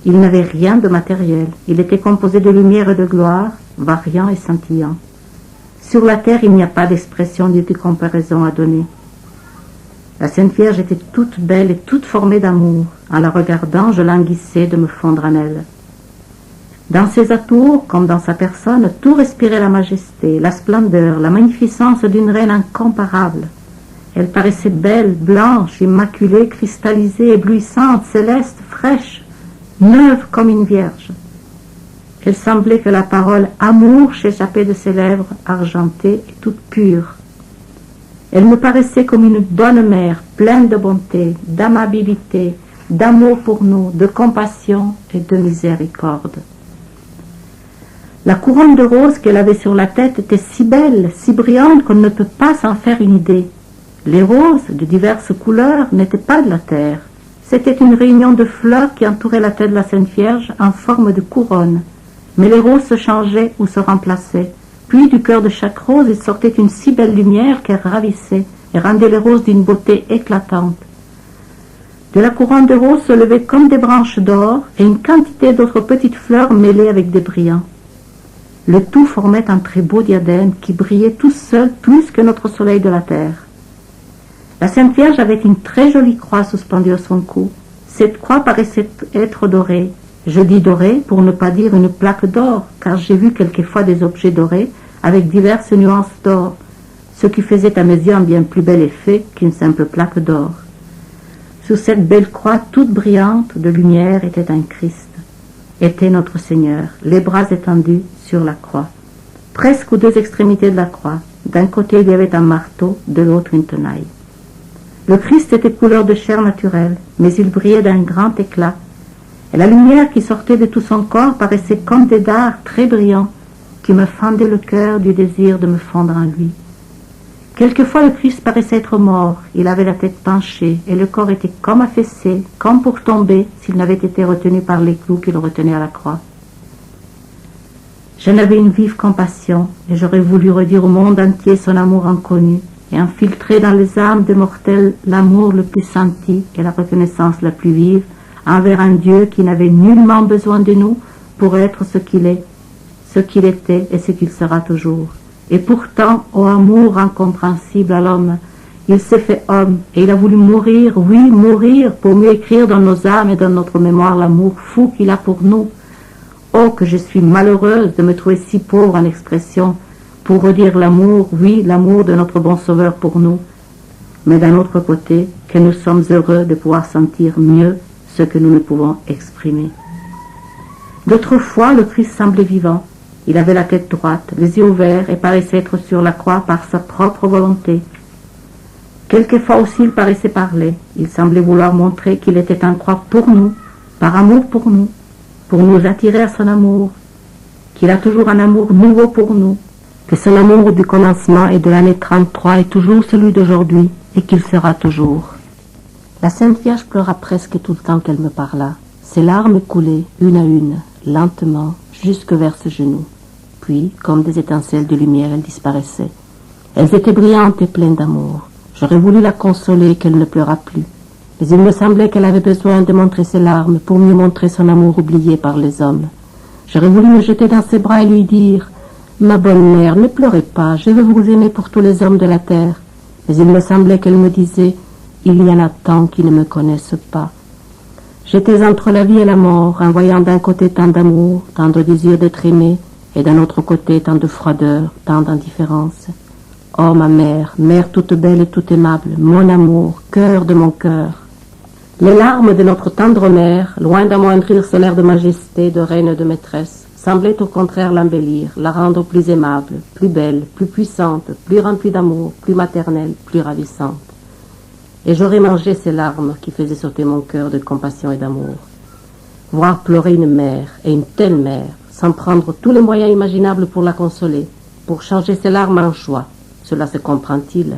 Il n'avait rien de matériel. Il était composé de lumière et de gloire, variant et scintillant. Sur la terre, il n'y a pas d'expression ni de comparaison à donner. La Sainte Vierge était toute belle et toute formée d'amour. En la regardant, je languissais de me fondre en elle. Dans ses atours, comme dans sa personne, tout respirait la majesté, la splendeur, la magnificence d'une reine incomparable. Elle paraissait belle, blanche, immaculée, cristallisée, éblouissante, céleste, fraîche, neuve comme une vierge. Elle semblait que la parole « amour » s'échappait de ses lèvres argentées et toutes pures. Elle me paraissait comme une bonne mère, pleine de bonté, d'amabilité, d'amour pour nous, de compassion et de miséricorde. La couronne de roses qu'elle avait sur la tête était si belle, si brillante qu'on ne peut pas s'en faire une idée. Les roses, de diverses couleurs, n'étaient pas de la terre. C'était une réunion de fleurs qui entourait la tête de la Sainte Vierge en forme de couronne. Mais les roses se changeaient ou se remplaçaient. Puis du cœur de chaque rose, il sortait une si belle lumière qu'elle ravissait et rendait les roses d'une beauté éclatante. De la couronne de roses se levaient comme des branches d'or et une quantité d'autres petites fleurs mêlées avec des brillants. Le tout formait un très beau diadème qui brillait tout seul plus que notre soleil de la terre. La Sainte Vierge avait une très jolie croix suspendue à son cou. Cette croix paraissait être dorée. Je dis dorée pour ne pas dire une plaque d'or, car j'ai vu quelquefois des objets dorés avec diverses nuances d'or, ce qui faisait à mes yeux un bien plus bel effet qu'une simple plaque d'or. Sous cette belle croix toute brillante de lumière était un Christ, était notre Seigneur, les bras étendus sur la croix, presque aux deux extrémités de la croix. D'un côté il y avait un marteau, de l'autre une tenaille. Le Christ était couleur de chair naturelle, mais il brillait d'un grand éclat, et la lumière qui sortait de tout son corps paraissait comme des dards très brillants qui me fendaient le cœur du désir de me fondre en lui. Quelquefois le Christ paraissait être mort, il avait la tête penchée et le corps était comme affaissé, comme pour tomber s'il n'avait été retenu par les clous qui le retenaient à la croix. J'en avais une vive compassion et j'aurais voulu redire au monde entier son amour inconnu et infiltrer dans les âmes des mortels l'amour le plus senti et la reconnaissance la plus vive envers un Dieu qui n'avait nullement besoin de nous pour être ce qu'il est, ce qu'il était et ce qu'il sera toujours. Et pourtant, ô amour incompréhensible à l'homme, il s'est fait homme et il a voulu mourir, oui, mourir, pour mieux écrire dans nos âmes et dans notre mémoire l'amour fou qu'il a pour nous. Oh, que je suis malheureuse de me trouver si pauvre en expression pour redire l'amour, oui, l'amour de notre bon Sauveur pour nous. Mais d'un autre côté, que nous sommes heureux de pouvoir sentir mieux ce que nous ne pouvons exprimer. D'autres fois, le Christ semblait vivant. Il avait la tête droite, les yeux ouverts et paraissait être sur la croix par sa propre volonté. Quelquefois aussi il paraissait parler. Il semblait vouloir montrer qu'il était en croix pour nous, par amour pour nous attirer à son amour, qu'il a toujours un amour nouveau pour nous, que son amour du commencement et de l'année 33 est toujours celui d'aujourd'hui et qu'il sera toujours. La Sainte Vierge pleura presque tout le temps qu'elle me parla. Ses larmes coulaient, une à une, lentement, jusque vers ses genoux. Puis, comme des étincelles de lumière, elles disparaissaient. Elles étaient brillantes et pleines d'amour. J'aurais voulu la consoler qu'elle ne pleura plus. Mais il me semblait qu'elle avait besoin de montrer ses larmes pour mieux montrer son amour oublié par les hommes. J'aurais voulu me jeter dans ses bras et lui dire « Ma bonne mère, ne pleurez pas, je veux vous aimer pour tous les hommes de la terre. » Mais il me semblait qu'elle me disait « Il y en a tant qui ne me connaissent pas. » J'étais entre la vie et la mort, en voyant d'un côté tant d'amour, tant de désir d'être aimé, et d'un autre côté tant de froideur, tant d'indifférence. Oh ma mère, mère toute belle et toute aimable, mon amour, cœur de mon cœur. Les larmes de notre tendre mère, loin d'amoindrir son air de majesté, de reine et de maîtresse, semblaient au contraire l'embellir, la rendre plus aimable, plus belle, plus puissante, plus remplie d'amour, plus maternelle, plus ravissante. Et j'aurais mangé ces larmes qui faisaient sauter mon cœur de compassion et d'amour. Voir pleurer une mère, et une telle mère, sans prendre tous les moyens imaginables pour la consoler, pour changer ses larmes en joie, cela se comprend-il?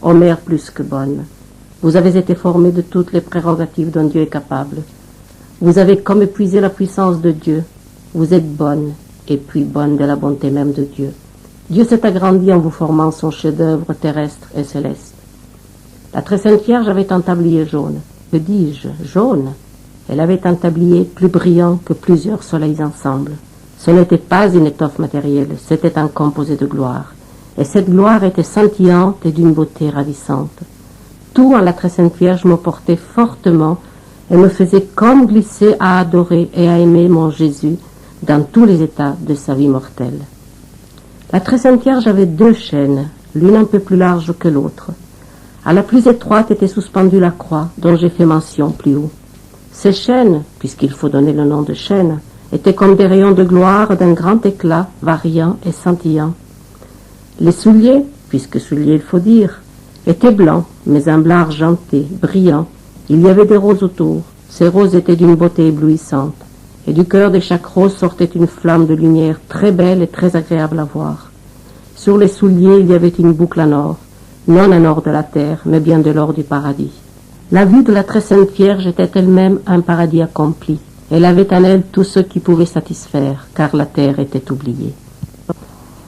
Ô mère plus que bonne, vous avez été formée de toutes les prérogatives dont Dieu est capable. Vous avez comme épuisé la puissance de Dieu. Vous êtes bonne, et puis bonne de la bonté même de Dieu. Dieu s'est agrandi en vous formant son chef-d'œuvre terrestre et céleste. La très sainte Vierge avait un tablier jaune. Que dis-je, jaune? Elle avait un tablier plus brillant que plusieurs soleils ensemble. Ce n'était pas une étoffe matérielle, c'était un composé de gloire. Et cette gloire était scintillante et d'une beauté ravissante. Tout en la très sainte Vierge me portait fortement et me faisait comme glisser à adorer et à aimer mon Jésus dans tous les états de sa vie mortelle. La très sainte Vierge avait deux chaînes, l'une un peu plus large que l'autre. À la plus étroite était suspendue la croix, dont j'ai fait mention plus haut. Ces chaînes, puisqu'il faut donner le nom de chaînes, étaient comme des rayons de gloire d'un grand éclat, variant et scintillant. Les souliers, puisque souliers il faut dire, étaient blancs, mais un blanc argenté, brillant. Il y avait des roses autour. Ces roses étaient d'une beauté éblouissante, et du cœur de chaque rose sortait une flamme de lumière très belle et très agréable à voir. Sur les souliers, il y avait une boucle en or, non un or de la terre, mais bien de l'or du paradis. La vue de la très sainte Vierge était elle-même un paradis accompli. Elle avait en elle tout ce qui pouvait satisfaire, car la terre était oubliée.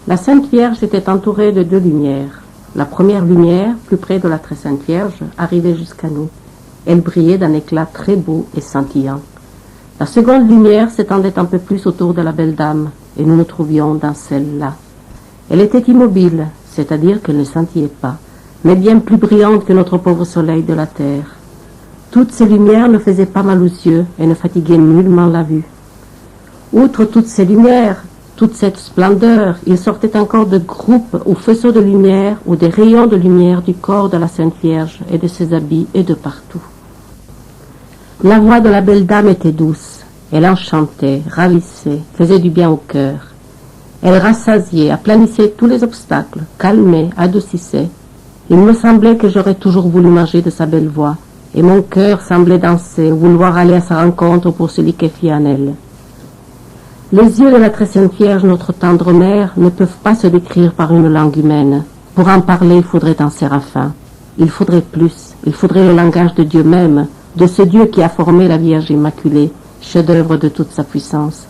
La Sainte Vierge était entourée de deux lumières. La première lumière, plus près de la très sainte Vierge, arrivait jusqu'à nous. Elle brillait d'un éclat très beau et scintillant. La seconde lumière s'étendait un peu plus autour de la belle dame, et nous nous trouvions dans celle-là. Elle était immobile, c'est-à-dire qu'elle ne scintillait pas, mais bien plus brillante que notre pauvre soleil de la terre. Toutes ces lumières ne faisaient pas mal aux yeux et ne fatiguaient nullement la vue. Outre toutes ces lumières, toute cette splendeur, il sortait encore de groupes ou faisceaux de lumière ou des rayons de lumière du corps de la Sainte Vierge et de ses habits et de partout. La voix de la belle dame était douce. Elle enchantait, ravissait, faisait du bien au cœur. Elle rassasiait, aplanissait tous les obstacles, calmait, adoucissait. Il me semblait que j'aurais toujours voulu manger de sa belle voix, et mon cœur semblait danser, vouloir aller à sa rencontre pour celui qui est fié en elle. Les yeux de la très sainte Vierge, notre tendre mère, ne peuvent pas se décrire par une langue humaine. Pour en parler, il faudrait un séraphin. Il faudrait plus. Il faudrait le langage de Dieu même, de ce Dieu qui a formé la Vierge Immaculée, chef-d'œuvre de toute sa puissance.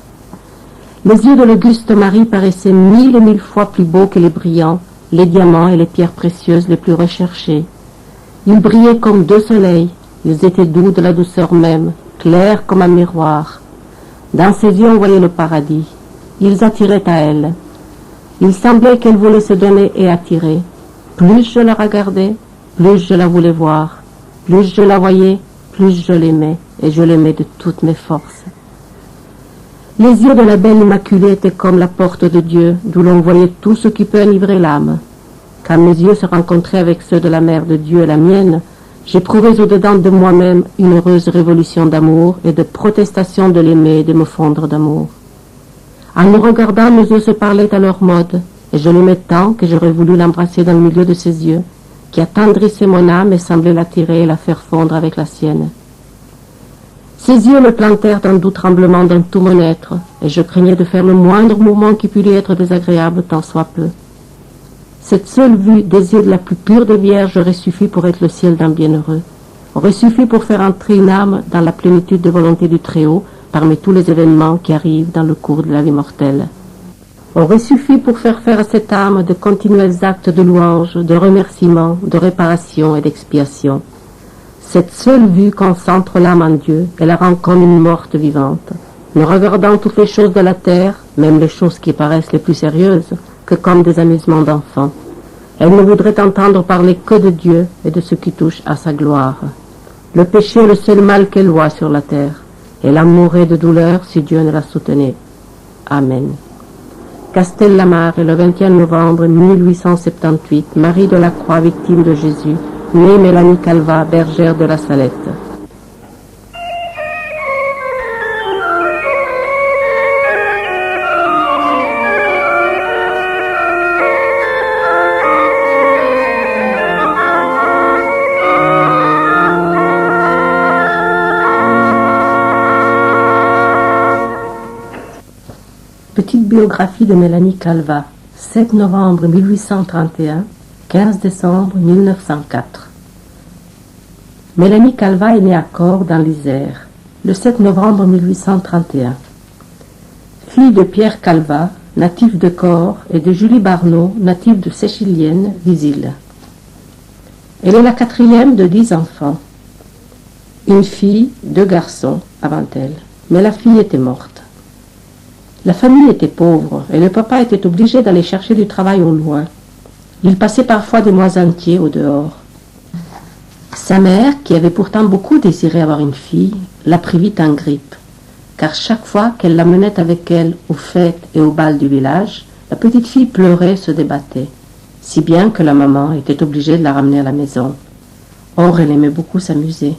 Les yeux de l'Auguste Marie paraissaient 1000 et 1000 fois plus beaux que les brillants, les diamants et les pierres précieuses les plus recherchées. Ils brillaient comme deux soleils. Ils étaient doux de la douceur même, clairs comme un miroir. Dans ses yeux, on voyait le paradis. Ils attiraient à elle. Il semblait qu'elle voulait se donner et attirer. Plus je la regardais, plus je la voulais voir. Plus je la voyais, plus je l'aimais, et je l'aimais de toutes mes forces. Les yeux de la belle Immaculée étaient comme la porte de Dieu, d'où l'on voyait tout ce qui peut enivrer l'âme. Quand mes yeux se rencontraient avec ceux de la Mère de Dieu et la mienne, j'éprouvais au-dedans de moi-même une heureuse révolution d'amour et de protestation de l'aimer et de me fondre d'amour. En me regardant, mes yeux se parlaient à leur mode, et je l'aimais tant que j'aurais voulu l'embrasser dans le milieu de ses yeux, qui attendrissaient mon âme et semblaient l'attirer et la faire fondre avec la sienne. Ses yeux me plantèrent un doux tremblement dans tout mon être, et je craignais de faire le moindre mouvement qui pût lui être désagréable tant soit peu. Cette seule vue des yeux de la plus pure des vierges aurait suffi pour être le ciel d'un bienheureux, aurait suffi pour faire entrer une âme dans la plénitude de volonté du Très-Haut parmi tous les événements qui arrivent dans le cours de la vie mortelle. Aurait suffi pour faire à cette âme de continuels actes de louange, de remerciement, de réparation et d'expiation. Cette seule vue concentre l'âme en Dieu et la rend comme une morte vivante, ne regardant toutes les choses de la terre, même les choses qui paraissent les plus sérieuses, que comme des amusements d'enfants. Elle ne voudrait entendre parler que de Dieu et de ce qui touche à sa gloire. Le péché est le seul mal qu'elle voit sur la terre, et elle en mourrait de douleur si Dieu ne la soutenait. Amen. Castellamare, le 21 novembre 1878, Marie de la Croix, victime de Jésus, née Mélanie Calva, bergère de la Salette. Petite biographie de Mélanie Calva, 7 novembre 1831, 15 décembre 1904. Mélanie Calva est née à Corps, dans l'Isère, le 7 novembre 1831. Fille de Pierre Calva, natif de Corps, et de Julie Barneau, native de Séchilienne, Visil. Elle est la quatrième de 10 enfants. Une fille, 2 garçons avant elle, mais la fille était morte. La famille était pauvre et le papa était obligé d'aller chercher du travail au loin. Il passait parfois des mois entiers au dehors. Sa mère, qui avait pourtant beaucoup désiré avoir une fille, la prit vite en grippe, car chaque fois qu'elle l'amenait avec elle aux fêtes et aux bals du village, la petite fille pleurait et se débattait, si bien que la maman était obligée de la ramener à la maison. Or, elle aimait beaucoup s'amuser.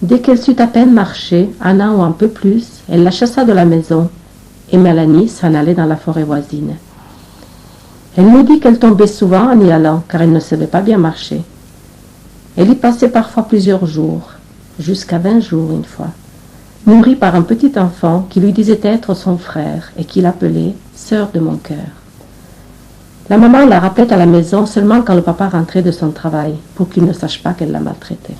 Dès qu'elle sut à peine marcher, un an ou un peu plus, elle la chassa de la maison, et Mélanie s'en allait dans la forêt voisine. Elle nous dit qu'elle tombait souvent en y allant, car elle ne savait pas bien marcher. Elle y passait parfois plusieurs jours, jusqu'à 20 jours une fois, nourrie par un petit enfant qui lui disait être son frère et qui l'appelait « sœur de mon cœur ». La maman la rappelait à la maison seulement quand le papa rentrait de son travail, pour qu'il ne sache pas qu'elle la maltraitait.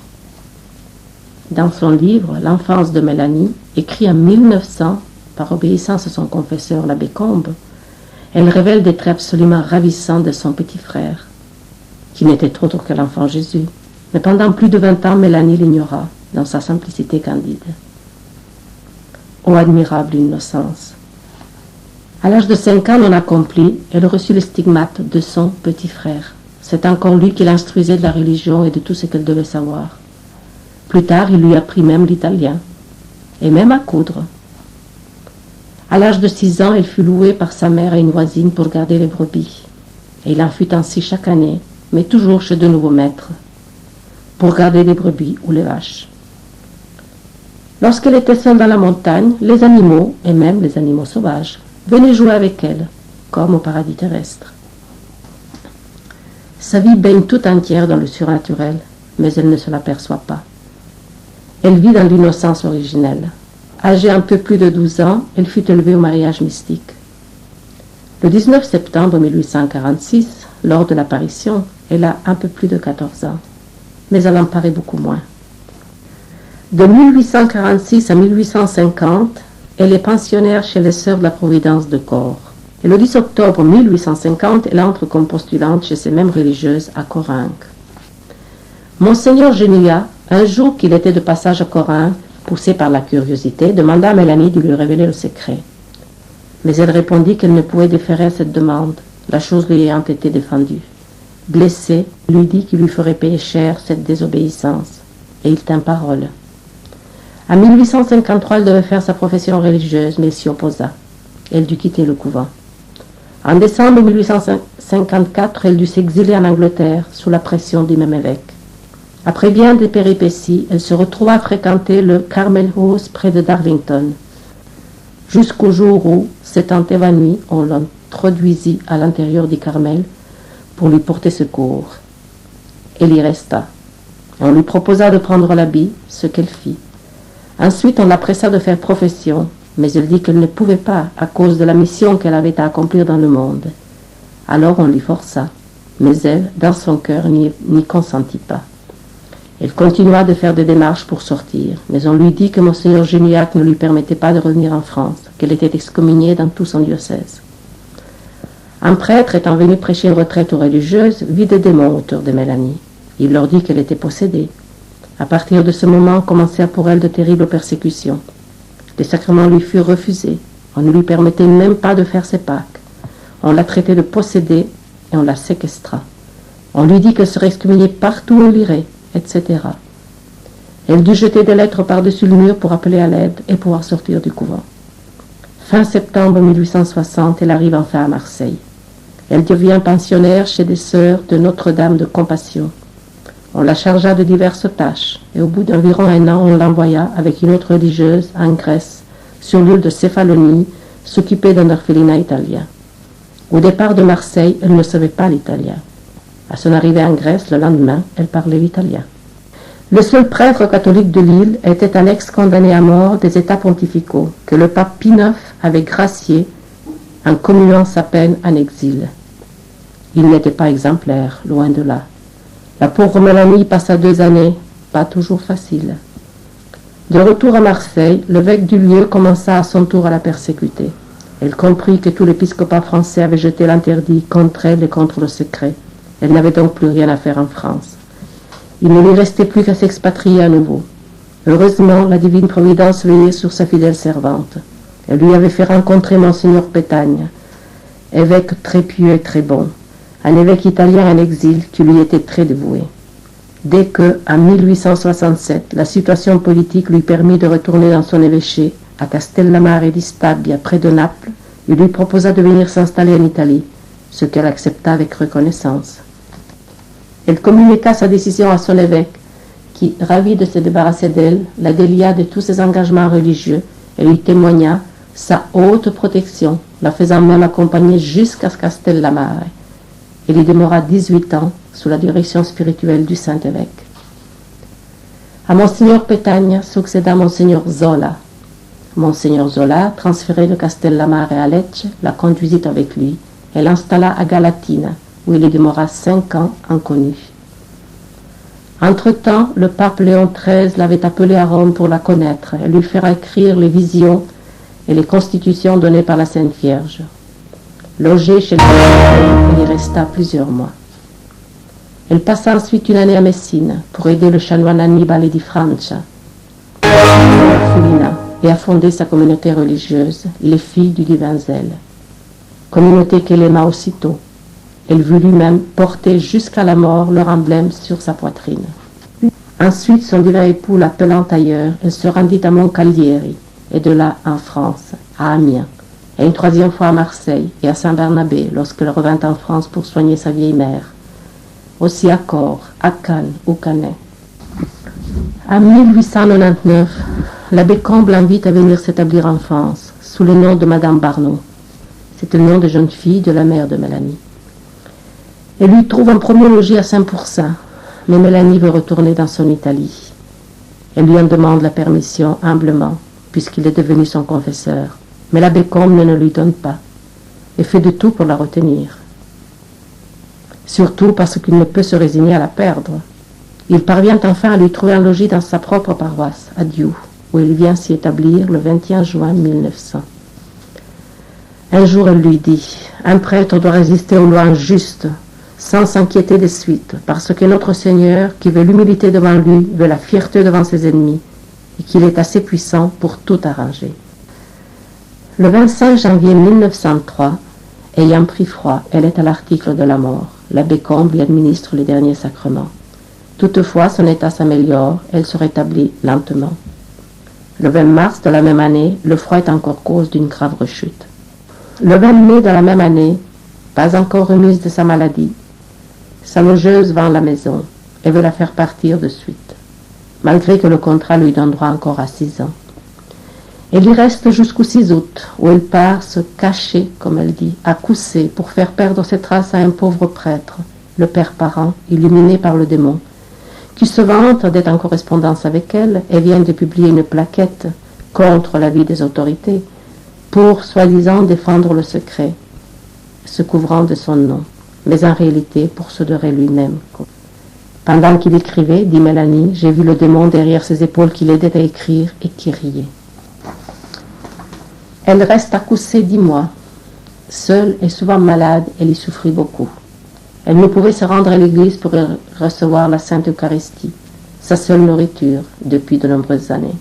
Dans son livre « L'enfance de Mélanie », écrit en 1900, par obéissance à son confesseur, l'abbé Combe, elle révèle des traits absolument ravissants de son petit frère, qui n'était autre que l'enfant Jésus. Mais pendant plus de 20 ans, Mélanie l'ignora, dans sa simplicité candide. Ô admirable innocence! À l'âge de 5 ans non accompli, elle reçut les stigmates de son petit frère, C'est encore lui qui l'instruisait de la religion et de tout ce qu'elle devait savoir. Plus tard, il lui apprit même l'italien, et même à coudre. À l'âge de 6 ans, elle fut louée par sa mère et une voisine pour garder les brebis. Et il en fut ainsi chaque année, mais toujours chez de nouveaux maîtres, pour garder les brebis ou les vaches. Lorsqu'elle était seule dans la montagne, les animaux, et même les animaux sauvages, venaient jouer avec elle, comme au paradis terrestre. Sa vie baigne tout entière dans le surnaturel, mais elle ne se l'aperçoit pas. Elle vit dans l'innocence originelle. Âgée un peu plus de 12 ans, elle fut élevée au mariage mystique. Le 19 septembre 1846, lors de l'apparition, elle a un peu plus de 14 ans, mais elle en paraît beaucoup moins. De 1846 à 1850, elle est pensionnaire chez les Sœurs de la Providence de Corps. Et le 10 octobre 1850, elle entre comme postulante chez ces mêmes religieuses à Corinque. Monseigneur Genilla, un jour qu'il était de passage à Corinque, poussé par la curiosité, demanda à Mélanie de lui révéler le secret. Mais elle répondit qu'elle ne pouvait déférer à cette demande, la chose lui ayant été défendue. Blessé, il lui dit qu'il lui ferait payer cher cette désobéissance, et il tint parole. En 1853, elle devait faire sa profession religieuse, mais s'y opposa. Elle dut quitter le couvent. En décembre 1854, elle dut s'exiler en Angleterre, sous la pression du même évêque. Après bien des péripéties, elle se retrouva à fréquenter le Carmel House près de Darlington, jusqu'au jour où, s'étant évanouie, on l'introduisit à l'intérieur du Carmel pour lui porter secours. Elle y resta. On lui proposa de prendre l'habit, ce qu'elle fit. Ensuite, on la pressa de faire profession, mais elle dit qu'elle ne pouvait pas à cause de la mission qu'elle avait à accomplir dans le monde. Alors on l'y força, mais elle, dans son cœur, n'y consentit pas. Elle continua de faire des démarches pour sortir, mais on lui dit que Monseigneur Geniac ne lui permettait pas de revenir en France, qu'elle était excommuniée dans tout son diocèse. Un prêtre étant venu prêcher une retraite aux religieuses, vit des démons autour de Mélanie. Il leur dit qu'elle était possédée. À partir de ce moment commencèrent pour elle de terribles persécutions. Les sacrements lui furent refusés. On ne lui permettait même pas de faire ses Pâques. On la traitait de possédée et on la séquestra. On lui dit qu'elle serait excommuniée partout où elle irait, etc. Elle dut jeter des lettres par-dessus le mur pour appeler à l'aide et pouvoir sortir du couvent. Fin septembre 1860, elle arrive enfin à Marseille. Elle devient pensionnaire chez des sœurs de Notre-Dame de Compassion. On la chargea de diverses tâches et au bout d'environ 1 an, on l'envoya avec une autre religieuse en Grèce, sur l'île de Céphalonie, s'occuper d'un orphelinat italien. Au départ de Marseille, elle ne savait pas l'italien. À son arrivée en Grèce, le lendemain, elle parlait l'italien. Le seul prêtre catholique de l'île était un ex-condamné à mort des États pontificaux que le pape Pie IX avait gracié en commuant sa peine en exil. Il n'était pas exemplaire, loin de là. La pauvre Mélanie passa 2 années, pas toujours faciles. De retour à Marseille, l'évêque du lieu commença à son tour à la persécuter. Elle comprit que tout l'épiscopat français avait jeté l'interdit contre elle et contre le secret. Elle n'avait donc plus rien à faire en France. Il ne lui restait plus qu'à s'expatrier à nouveau. Heureusement, la divine providence veillait sur sa fidèle servante. Elle lui avait fait rencontrer Monseigneur Pétagne, évêque très pieux et très bon, un évêque italien en exil qui lui était très dévoué. Dès que, en 1867, la situation politique lui permit de retourner dans son évêché, à Castellammare di Stabia, près de Naples, il lui proposa de venir s'installer en Italie, ce qu'elle accepta avec reconnaissance. Elle communiqua sa décision à son évêque, qui, ravi de se débarrasser d'elle, la délia de tous ses engagements religieux et lui témoigna sa haute protection, la faisant même accompagner jusqu'à Castellammare. Elle y demeura 18 ans sous la direction spirituelle du Saint-Évêque. À Monseigneur Pétagne succéda Monseigneur Zola. Monseigneur Zola, transféré de Castellammare à Lecce, la conduisit avec lui et l'installa à Galatina, où il y demeura 5 ans inconnu. Entre-temps, le pape Léon XIII l'avait appelé à Rome pour la connaître et lui faire écrire les visions et les constitutions données par la Sainte Vierge. Logée chez le elle y resta plusieurs mois. Elle passa ensuite 1 année à Messine pour aider le chanoine Annibale di Francia et à fonder sa communauté religieuse, les Filles du Divin Zèle, communauté qu'elle aima aussitôt. Elle voulut même porter jusqu'à la mort leur emblème sur sa poitrine. Ensuite, son divin époux l'appelant ailleurs, elle se rendit à Moncalieri, et de là en France, à Amiens, et une troisième fois à Marseille et à Saint-Bernabé lorsqu'elle revint en France pour soigner sa vieille mère. Aussi à Corps, à Cannes ou Canet. En 1899, l'abbé Combe l'invite à venir s'établir en France, sous le nom de Madame Barneau. C'était le nom de jeune fille de la mère de Mélanie. Elle lui trouve un premier logis à Saint-Pourçain, mais Mélanie veut retourner dans son Italie. Elle lui en demande la permission humblement, puisqu'il est devenu son confesseur. Mais l'abbé Combe ne lui donne pas, et fait de tout pour la retenir. Surtout parce qu'il ne peut se résigner à la perdre. Il parvient enfin à lui trouver un logis dans sa propre paroisse, à Dioux, où il vient s'y établir le 21 juin 1900. Un jour, elle lui dit, « Un prêtre doit résister aux lois injustes, sans s'inquiéter des suites, parce que notre Seigneur, qui veut l'humilité devant lui, veut la fierté devant ses ennemis, et qu'il est assez puissant pour tout arranger. » Le 25 janvier 1903, ayant pris froid, elle est à l'article de la mort. L'abbé Combe lui administre les derniers sacrements. Toutefois, son état s'améliore, elle se rétablit lentement. Le 20 mars de la même année, le froid est encore cause d'une grave rechute. Le 20 mai de la même année, pas encore remise de sa maladie, sa logeuse vend la maison et veut la faire partir de suite, malgré que le contrat lui donne droit encore à 6 ans. Elle y reste jusqu'au 6 août, où elle part se cacher, comme elle dit, à Coussé, pour faire perdre ses traces à un pauvre prêtre, le père Parent, illuminé par le démon, qui se vante d'être en correspondance avec elle et vient de publier une plaquette contre l'avis des autorités pour, soi-disant, défendre le secret, se couvrant de son nom, mais en réalité pour se dorer lui-même. Pendant qu'il écrivait, dit Mélanie, j'ai vu le démon derrière ses épaules qui l'aidait à écrire et qui riait. Elle reste à Coussé 10 mois. Seule et souvent malade, elle y souffrit beaucoup. Elle ne pouvait se rendre à l'église pour recevoir la Sainte Eucharistie, sa seule nourriture depuis de nombreuses années.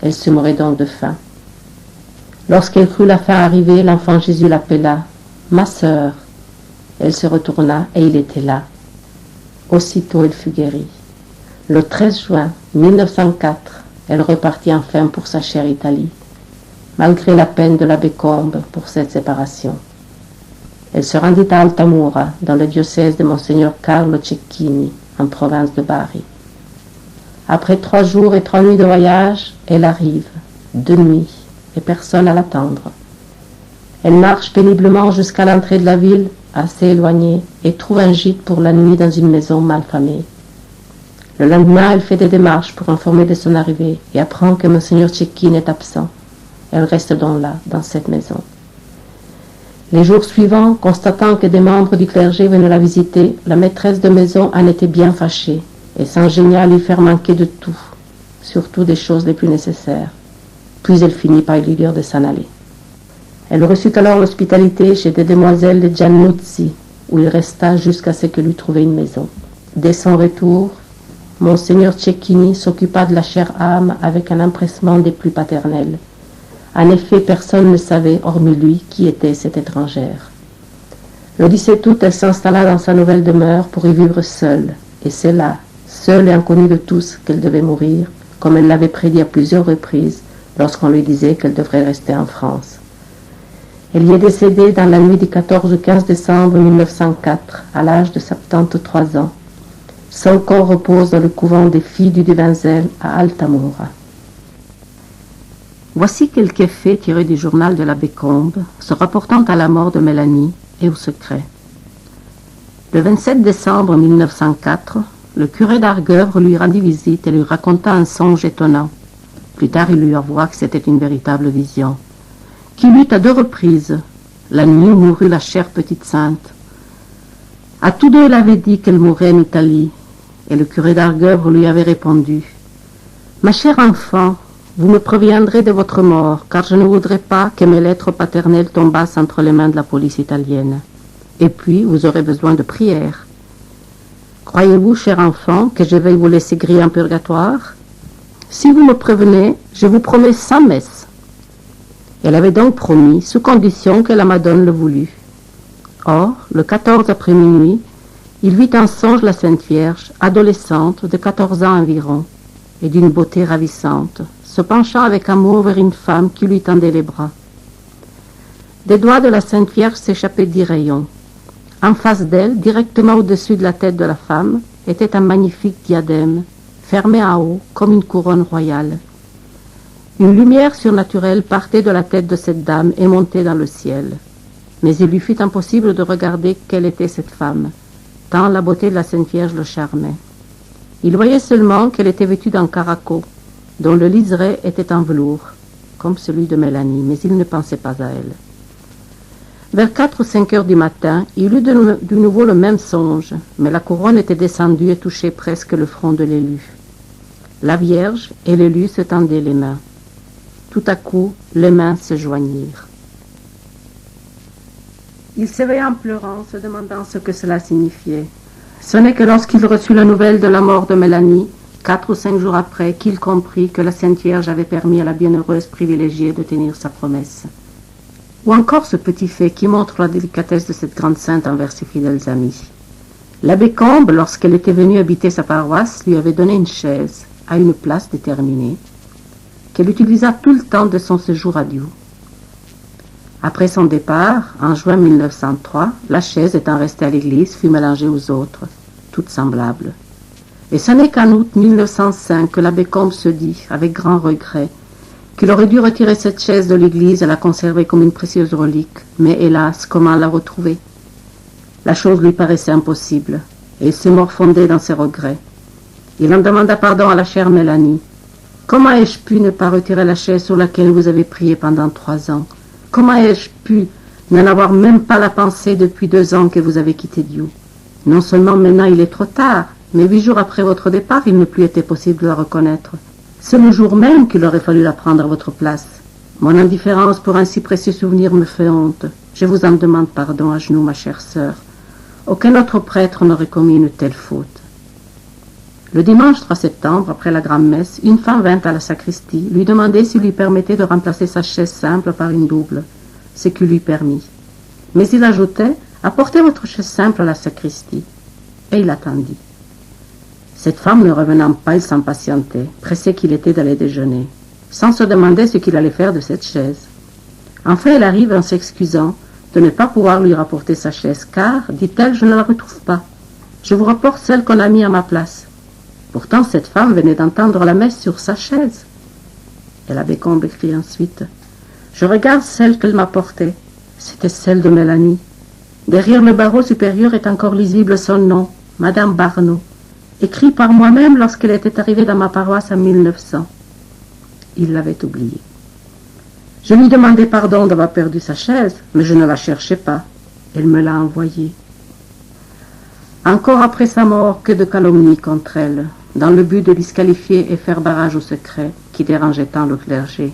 Elle se mourait donc de faim. Lorsqu'elle crut la fin arriver, l'enfant Jésus l'appela « Ma sœur ». Elle se retourna et il était là. Aussitôt, elle fut guérie. Le 13 juin 1904, elle repartit enfin pour sa chère Italie, malgré la peine de l'abbé Combe pour cette séparation. Elle se rendit à Altamura, dans le diocèse de Monseigneur Carlo Cecchini, en province de Bari. Après 3 jours et 3 nuits de voyage, elle arrive, de nuit, et personne à l'attendre. Elle marche péniblement jusqu'à l'entrée de la ville, assez éloignée, et trouve un gîte pour la nuit dans une maison mal famée. Le lendemain, elle fait des démarches pour informer de son arrivée et apprend que Monseigneur Cecchini est absent. Elle reste donc là, dans cette maison. Les jours suivants, constatant que des membres du clergé venaient la visiter, la maîtresse de maison en était bien fâchée et s'ingénia à lui faire manquer de tout, surtout des choses les plus nécessaires. Puis elle finit par lui dire de s'en aller. Elle reçut alors l'hospitalité chez des demoiselles de Giannuzzi, où il resta jusqu'à ce que lui trouve une maison. Dès son retour, Monseigneur Cecchini s'occupa de la chère âme avec un empressement des plus paternels. En effet, personne ne savait, hormis lui, qui était cette étrangère. Le 17 août, elle s'installa dans sa nouvelle demeure pour y vivre seule. Et c'est là, seule et inconnue de tous, qu'elle devait mourir, comme elle l'avait prédit à plusieurs reprises, lorsqu'on lui disait qu'elle devrait rester en France. Elle y est décédée dans la nuit du 14 au 15 décembre 1904, à l'âge de 73 ans. Son corps repose dans le couvent des filles du Divin Zèle à Altamura. Voici quelques faits tirés du journal de l'abbé Combe, se rapportant à la mort de Mélanie et au secret. Le 27 décembre 1904, le curé d'Argueuvre lui rendit visite et lui raconta un songe étonnant. Plus tard, il lui avoua que c'était une véritable vision. Qu'il eut à 2 reprises, la nuit où mourut la chère petite sainte. À tous deux, il avait dit qu'elle mourrait en Italie, et le curé d'Argueuvre lui avait répondu « Ma chère enfant, vous me préviendrez de votre mort, car je ne voudrais pas que mes lettres paternelles tombassent entre les mains de la police italienne. Et puis, vous aurez besoin de prières. Croyez-vous, cher enfant, que je vais vous laisser griller en purgatoire? Si vous me prévenez, je vous promets 100 messes. » Elle avait donc promis, sous condition que la Madone le voulût. Or, le 14 après minuit, il vit en songe la Sainte Vierge, adolescente de 14 ans environ, et d'une beauté ravissante, se penchant avec amour vers une femme qui lui tendait les bras. Des doigts de la Sainte Vierge s'échappaient 10 rayons. En face d'elle, directement au-dessus de la tête de la femme, était un magnifique diadème, fermé en haut comme une couronne royale. Une lumière surnaturelle partait de la tête de cette dame et montait dans le ciel. Mais il lui fut impossible de regarder quelle était cette femme, tant la beauté de la Sainte Vierge le charmait. Il voyait seulement qu'elle était vêtue d'un caraco, dont le liseré était en velours, comme celui de Mélanie, mais il ne pensait pas à elle. Vers 4 ou 5 heures du matin, il eut de nouveau le même songe, mais la couronne était descendue et touchait presque le front de l'élu. La Vierge et l'élu se tendaient les mains. Tout à coup, les mains se joignirent. Il s'éveilla en pleurant, se demandant ce que cela signifiait. Ce n'est que lorsqu'il reçut la nouvelle de la mort de Mélanie, 4 ou 5 jours après, qu'il comprit que la Sainte Vierge avait permis à la bienheureuse privilégiée de tenir sa promesse. Ou encore ce petit fait qui montre la délicatesse de cette grande sainte envers ses fidèles amis. L'abbé Combe, lorsqu'elle était venue habiter sa paroisse, lui avait donné une chaise, à une place déterminée, qu'elle utilisa tout le temps de son séjour à Diou. Après son départ, en juin 1903, la chaise étant restée à l'église fut mélangée aux autres, toutes semblables. Et ce n'est qu'en août 1905 que l'abbé Combe se dit, avec grand regret, qu'il aurait dû retirer cette chaise de l'église et la conserver comme une précieuse relique, mais hélas, comment la retrouver? La chose lui paraissait impossible, et il se morfondait dans ses regrets. Il en demanda pardon à la chère Mélanie. « Comment ai-je pu ne pas retirer la chaise sur laquelle vous avez prié pendant 3 ans? Comment ai-je pu n'en avoir même pas la pensée depuis 2 ans que vous avez quitté Dieu? Non seulement maintenant il est trop tard, mais 8 jours après votre départ, il ne plus été possible de la reconnaître. C'est le jour même qu'il aurait fallu la prendre à votre place. Mon indifférence pour un si précieux souvenir me fait honte. Je vous en demande pardon à genoux, ma chère sœur. Aucun autre prêtre n'aurait commis une telle faute. » Le dimanche 3 septembre, après la grand-messe, une femme vint à la sacristie lui demander s'il lui permettait de remplacer sa chaise simple par une double, ce qui lui permit. Mais il ajoutait « Apportez votre chaise simple à la sacristie. » Et il attendit. Cette femme ne revenant pas, il s'impatientait, pressé qu'il était d'aller déjeuner, sans se demander ce qu'il allait faire de cette chaise. Enfin, elle arrive en s'excusant de ne pas pouvoir lui rapporter sa chaise, car, dit-elle, je ne la retrouve pas. Je vous rapporte celle qu'on a mise à ma place. Pourtant, cette femme venait d'entendre la messe sur sa chaise. Et l'abbé Combe écrit ensuite, « Je regarde celle qu'elle m'a portée. C'était celle de Mélanie. Derrière le barreau supérieur est encore lisible son nom, Madame Barneau, écrit par moi-même lorsqu'elle était arrivée dans ma paroisse en 1900. Il l'avait oublié. Je lui demandai pardon d'avoir perdu sa chaise, mais je ne la cherchais pas. Elle me l'a envoyée. Encore après sa mort, que de calomnies contre elle, dans le but de disqualifier et faire barrage au secret qui dérangeait tant le clergé.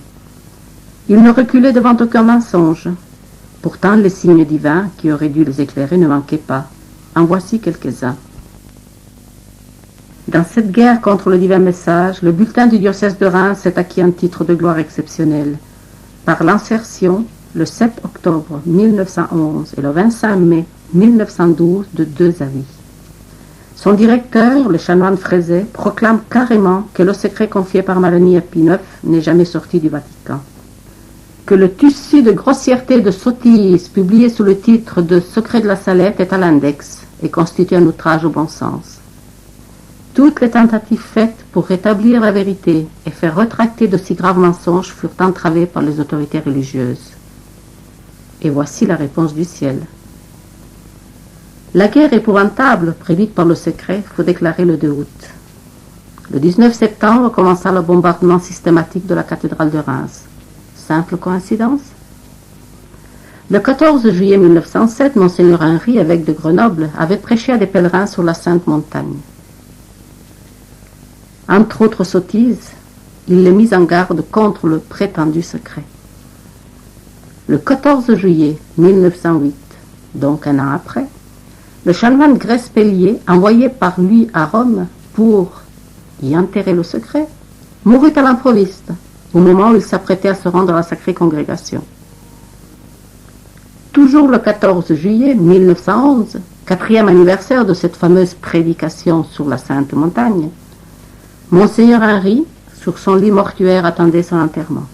Il ne reculait devant aucun mensonge. Pourtant, les signes divins qui auraient dû les éclairer ne manquaient pas. En voici quelques-uns. Dans cette guerre contre le divin message, le bulletin du diocèse de Reims s'est acquis un titre de gloire exceptionnel. Par l'insertion, le 7 octobre 1911 et le 25 mai 1912, de 2 avis. Son directeur, le chanoine Frézet, proclame carrément que le secret confié par Mélanie à Pie IX n'est jamais sorti du Vatican. Que le tissu de grossièreté et de sottise publié sous le titre de Secret de la Salette est à l'index et constitue un outrage au bon sens. Toutes les tentatives faites pour rétablir la vérité et faire retracter de si graves mensonges furent entravées par les autorités religieuses. Et voici la réponse du ciel. La guerre épouvantable, prédite par le secret, fut déclarée le 2 août. Le 19 septembre commença le bombardement systématique de la cathédrale de Reims. Simple coïncidence? Le 14 juillet 1907, Monseigneur Henri, évêque de Grenoble, avait prêché à des pèlerins sur la Sainte Montagne. Entre autres sottises, il les mit en garde contre le prétendu secret. Le 14 juillet 1908, donc un an après, le chanoine Grespellier, envoyé par lui à Rome pour y enterrer le secret, mourut à l'improviste, au moment où il s'apprêtait à se rendre à la sacrée congrégation. Toujours le 14 juillet 1911, 4e anniversaire de cette fameuse prédication sur la Sainte Montagne, Monseigneur Henri, sur son lit mortuaire, attendait son enterrement.